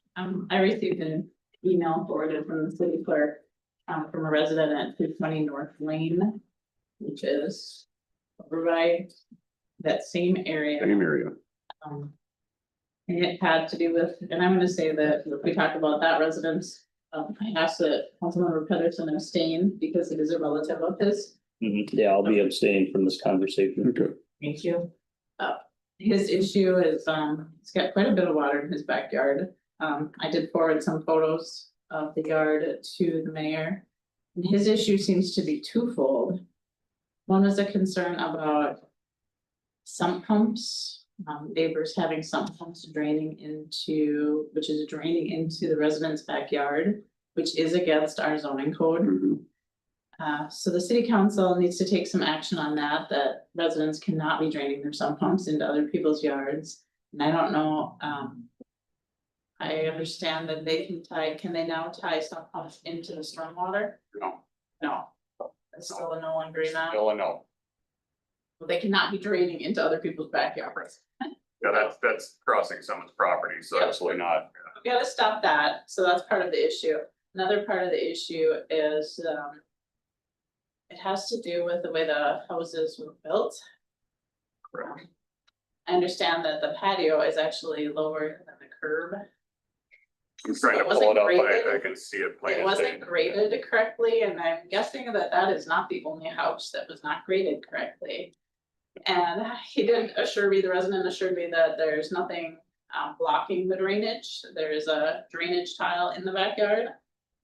I received an email forwarded from the city clerk, from a resident at 220 North Lane, which is over by that same area. Same area. And it had to do with, and I'm gonna say that if we talk about that residence, I asked that Councilmember Pederson abstain because it is a relative of his. Yeah, I'll be abstaining from this conversation. Okay. Thank you. His issue is, he's got quite a bit of water in his backyard. I did forward some photos of the yard to the mayor. And his issue seems to be twofold. One was a concern about sump pumps, neighbors having sump pumps draining into, which is draining into the resident's backyard, which is against our zoning code. So the city council needs to take some action on that, that residents cannot be draining their sump pumps into other people's yards. And I don't know, I understand that can they now tie sump pumps into the stormwater? No. No. That's still a no on Green Mountain. Still a no. Well, they cannot be draining into other people's backyards. Yeah, that's crossing someone's property, so Yep. absolutely not. We gotta stop that, so that's part of the issue. Another part of the issue is, it has to do with the way the houses were built. Correct. I understand that the patio is actually lower than the curb. I'm trying to It pull wasn't it up, graded. I can see it plain It as wasn't day. graded correctly, and I'm guessing that that is not the only house that was not graded correctly. And he did assure me, the resident assured me that there's nothing blocking the drainage. There's a drainage tile in the backyard.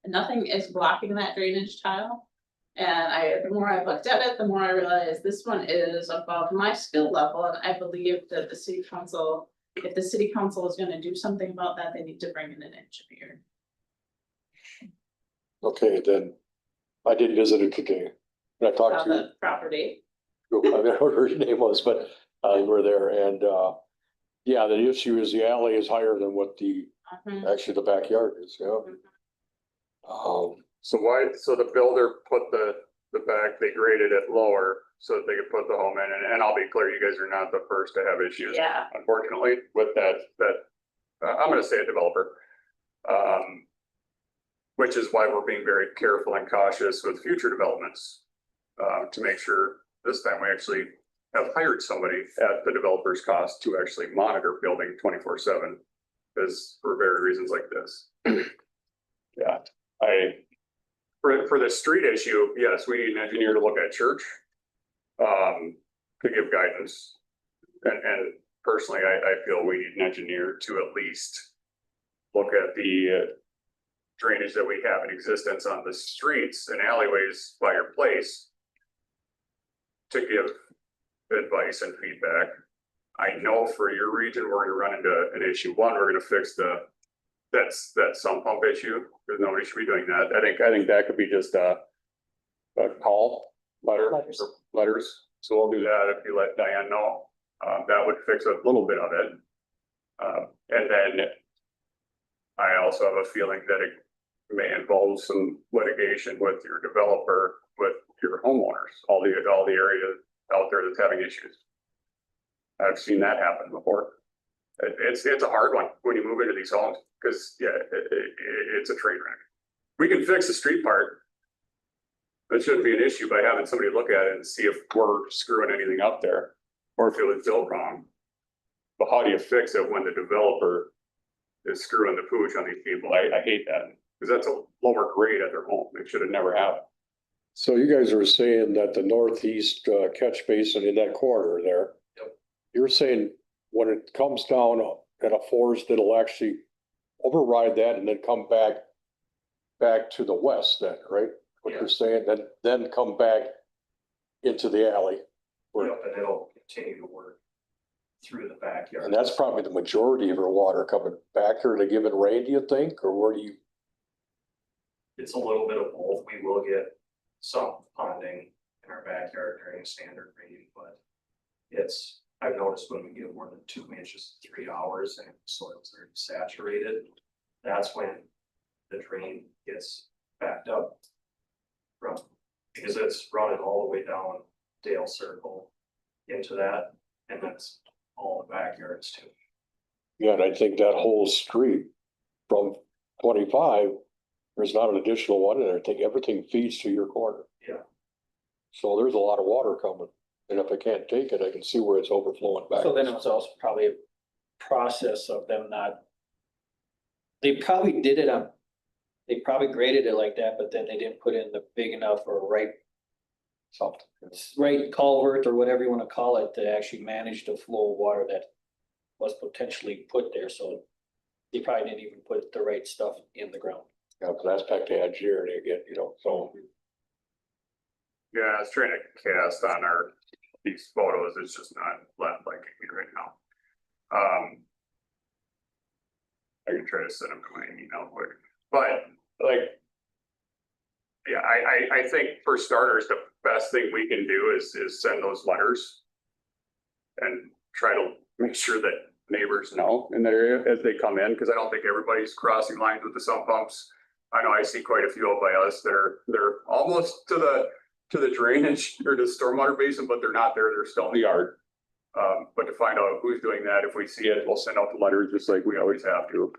And nothing is blocking that drainage tile. And the more I looked at it, the more I realized this one is above my skill level, and I believe that the city council, if the city council is gonna do something about that, they need to bring in an engineer. Okay, then I did visit it today. And I talked On to, the property. I don't know what her name was, but we were there and yeah, the issue is the alley is higher than what Mhm. actually the backyard is, yeah. So the builder put the back, they graded it lower so that they could put the home in, and I'll be clear, you guys are not the first to have issues. Yeah. Unfortunately, with that, I'm gonna say a developer. Which is why we're being very careful and cautious with future developments. To make sure this time we actually have hired somebody at the developer's cost to actually monitor building 24/7. Because for very reasons like this. Yeah, for the street issue, yes, we need an engineer to look at church. To give guidance. And personally, I feel we need an engineer to at least look at the drainage that we have in existence on the streets and alleyways by your place. To give advice and feedback. I know for your region, we're gonna run into an issue. One, we're gonna fix that sump pump issue, because nobody should be doing that. I think that could be just a call, letters. So we'll do that if you let Diane know. That would fix a little bit of it. And then I also have a feeling that it may involve some litigation with your developer, with your homeowners, all the areas out there that's having issues. I've seen that happen before. It's a hard one when you move into these homes, because yeah, it's a train wreck. we can fix the street part. That shouldn't be an issue by having somebody look at it and see if we're screwing anything up there or if it was built wrong. But how do you fix it when the developer is screwing the pooch on these people? I hate that because that's a lower grade at their home. They should have never happened. So you guys are saying that the northeast catch basin in that corner there. Yep. You're saying when it comes down at a forest, it'll actually override that and then come back to the west then, right? What you're saying, then come back into the alley. Yep, and it'll continue to work through the backyard. And that's probably the majority of our water coming back here to give it rain, do you think, or where do you? It's a little bit of both. We will get some ponding in our backyard during standard rain, but I've noticed when we get more than 2 inches in 3 hours and soils are saturated, that's when the drain gets backed up from, because it's running all the way down Dale Circle into that, and that's all the backyards too. Yeah, and I think that whole street from 25, there's not an additional one in there. I think everything feeds to your corner. Yeah. So there's a lot of water coming. And if I can't take it, I can see where it's overflowing back. So then it was also probably a process of them not. They probably did it on, they probably graded it like that, but then they didn't put in the big enough or right culvert or whatever you wanna call it to actually manage the flow of water that was potentially put there, so they probably didn't even put the right stuff in the ground. Yeah, but that's back to engineering again, so. Yeah, I was trying to cast on these photos. It's just not left like it right now. I can try to send them to my email quick, but like, yeah, I think for starters, the best thing we can do is send those letters and try to make sure that neighbors know in that area as they come in, because I don't think everybody's crossing lines with the sump pumps. I know I see quite a few up by us. They're almost to the drainage or the stormwater basin, but they're not there. They're still in the yard. But to find out who's doing that, if we see it, we'll send out the letters just like we always have to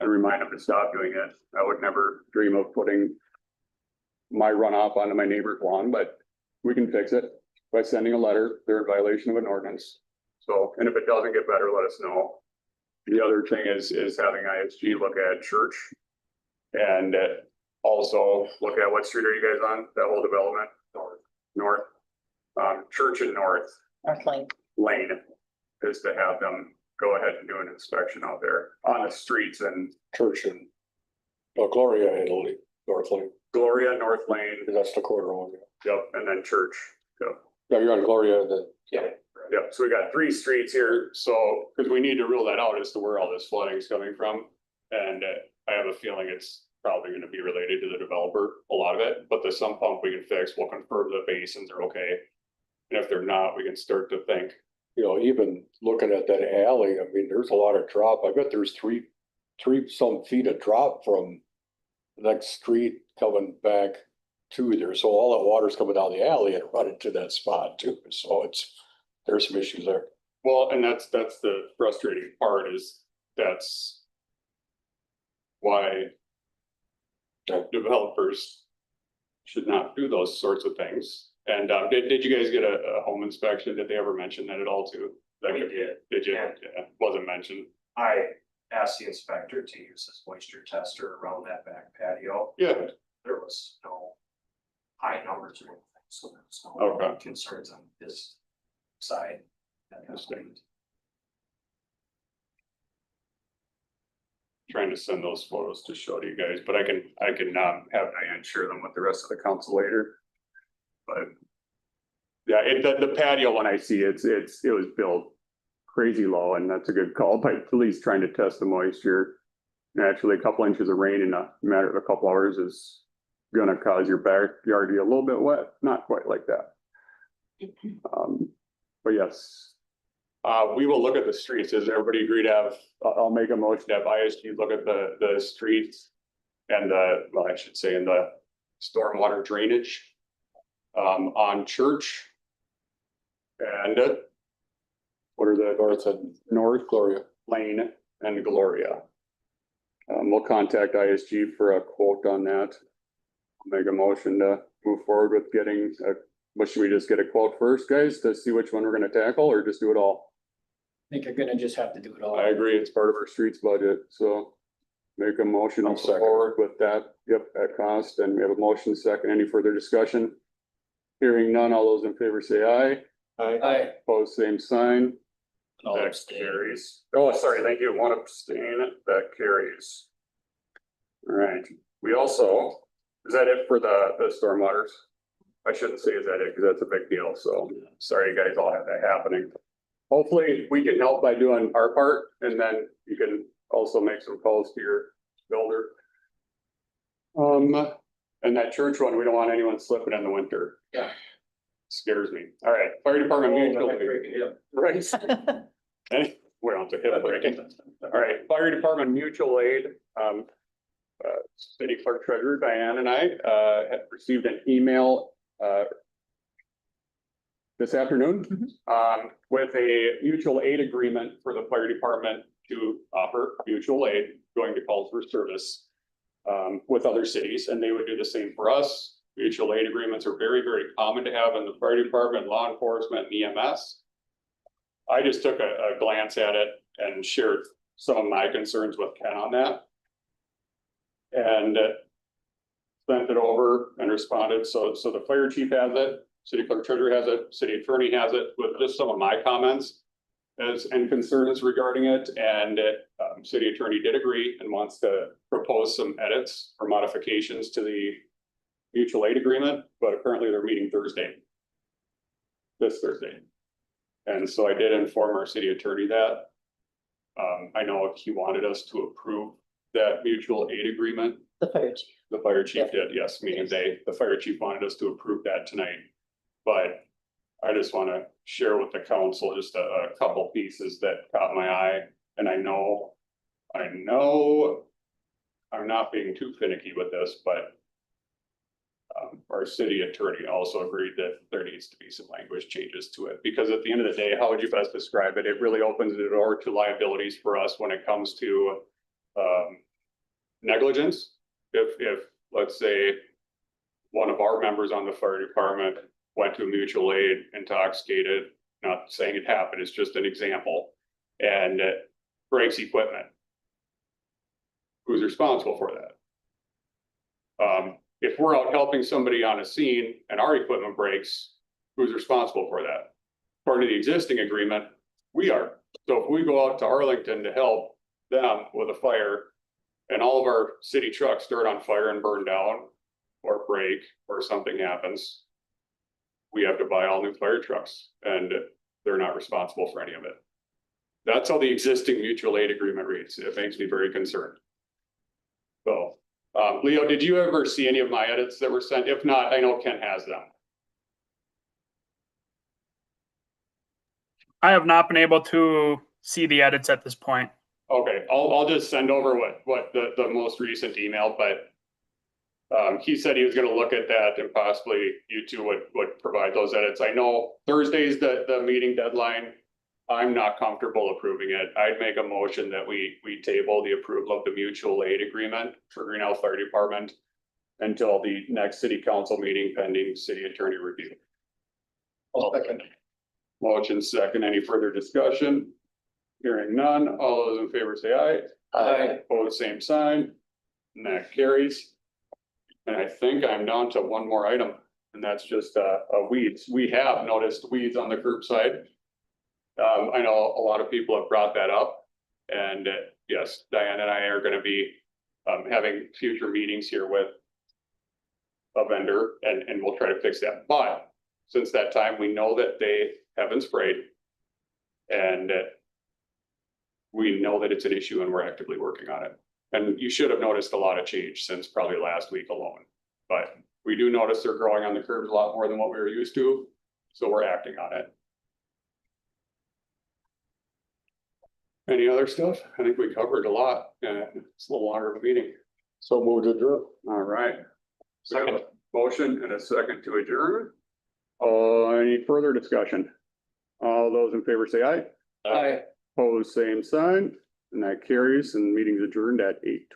and remind them to stop doing it. I would never dream of putting my runoff onto my neighbor's lawn, but we can fix it by sending a letter. They're in violation of an ordinance. So, and if it doesn't get better, let us know. The other thing is having ISG look at Church and also look at what street are you guys on, that whole development? North. Church and North Lane is to have them go ahead and do an inspection out there on the streets and Church and Gloria and North Lane. Gloria, North Lane. That's the corner one. Yep, and then Church. Yep. Yeah, you're on Gloria and then. Yeah. Yep, so we got 3 streets here, so, because we need to rule that out as to where all this flooding is coming from. And I have a feeling it's probably gonna be related to the developer, a lot of it, but the sump pump we can fix, we'll confirm the basins are okay. And if they're not, we can start to think. Even looking at that alley, I mean, there's a lot of drop. I bet there's three some feet of drop from the next street coming back to there. So all that water's coming down the alley and running to that spot too. So there's some issues there. Well, and that's the frustrating part is that's why developers should not do those sorts of things. And did you guys get a home inspection? Did they ever mention that at all too? We did. Did you? Yeah. Yeah, wasn't mentioned. I asked the inspector to use his moisture tester around that back patio. Yeah. There was no high numbers or anything, so there was no Okay. concerns on this side. Interesting. Trying to send those photos to show to you guys, but I can have Diane share them with the rest of the council later. But yeah, the patio when I see it was built crazy low, and that's a good call by police trying to test the moisture. Naturally, a couple inches of rain in a matter of a couple hours is gonna cause your backyard to be a little bit wet. Not quite like that. But yes, we will look at the streets. Does everybody agree to have? I'll make a motion to have ISG look at the streets and I should say in the stormwater drainage on Church and what are the North Gloria Lane and Gloria. We'll contact ISG for a quote on that. Make a motion to move forward with getting but should we just get a quote first, guys, to see which one we're gonna tackle, or just do it all? I think you're gonna just have to do it all. I agree, it's part of our streets budget, so make a motion to I'll move second. forward with that, yep, at cost, and we have a motion second. Any further discussion? Hearing none, all those in favor say aye. Aye. Opposed, same sign. I'll That abstain. carries. Oh, sorry, thank you. One abstain, that carries. All right, we also, is that it for the stormwaters? I shouldn't say is that it, because that's a big deal, so sorry you guys all had that happening. Hopefully, we can help by doing our part, and then you can also make some calls to your builder. And that church one, we don't want anyone slipping in the winter. Yeah. Scares me. All right, fire department mutual. Right. Any, we're on to hip breaking. All right, fire department mutual aid. City clerk treasurer Diane and I had received an email this afternoon with a mutual aid agreement for the fire department to offer mutual aid going to calls for service with other cities, and they would do the same for us. Mutual aid agreements are very, very common to have in the fire department, law enforcement, and EMS. I just took a glance at it and shared some of my concerns with Ken on that. And sent it over and responded. So the fire chief has it, city clerk treasurer has it, city attorney has it, with just some of my comments and concerns regarding it. And city attorney did agree and wants to propose some edits or modifications to the mutual aid agreement, but apparently they're meeting this Thursday. And so I did inform our city attorney that. I know he wanted us to approve that mutual aid agreement. The fire chief. The fire chief did, yes, meaning the fire chief wanted us to approve that tonight. But I just want to share with the council just a couple pieces that caught my eye. And I know I'm not being too finicky with this, but our city attorney also agreed that there needs to be some language changes to it, because at the end of the day, how would you best describe it? It really opens the door to liabilities for us when it comes to negligence. If let's say one of our members on the fire department went to mutual aid intoxicated, not saying it happened, it's just an example, and breaks equipment, who's responsible for that? If we're out helping somebody on a scene and our equipment breaks, who's responsible for that? According to the existing agreement, we are. So if we go out to Arlington to help them with a fire and all of our city trucks start on fire and burn down or break or something happens, we have to buy all new fire trucks, and they're not responsible for any of it. That's how the existing mutual aid agreement reads. It makes me very concerned. So, Leo, did you ever see any of my edits that were sent? If not, I know Ken has them. I have not been able to see the edits at this point. Okay, I'll just send over what the most recent email, but he said he was gonna look at that and possibly you two would provide those edits. I know Thursday's the meeting deadline. I'm not comfortable approving it. I'd make a motion that we table the approval of the mutual aid agreement for Greenhouse Fire Department until the next city council meeting pending city attorney review. Second. Motion second. Any further discussion? Hearing none. All those in favor say aye. Aye. Opposed, same sign. And that carries. And I think I'm down to one more item, and that's just weeds. We have noticed weeds on the curbside. I know a lot of people have brought that up, and yes, Diane and I are going to be having future meetings here with a vendor, and we'll try to fix that. But since that time, we know that they haven't sprayed, and we know that it's an issue, and we're actively working on it. And you should have noticed a lot of change since probably last week alone. But we do notice they're growing on the curbs a lot more than what we were used to, so we're acting on it. Any other stuff? I think we covered a lot, and it's a little longer of a meeting. So moved to adjourn. All right. We have Second. a motion and a second to adjourn. Any further discussion? All those in favor say aye. Aye. Opposed, same sign. and that carries, and meeting's adjourned at 8:20.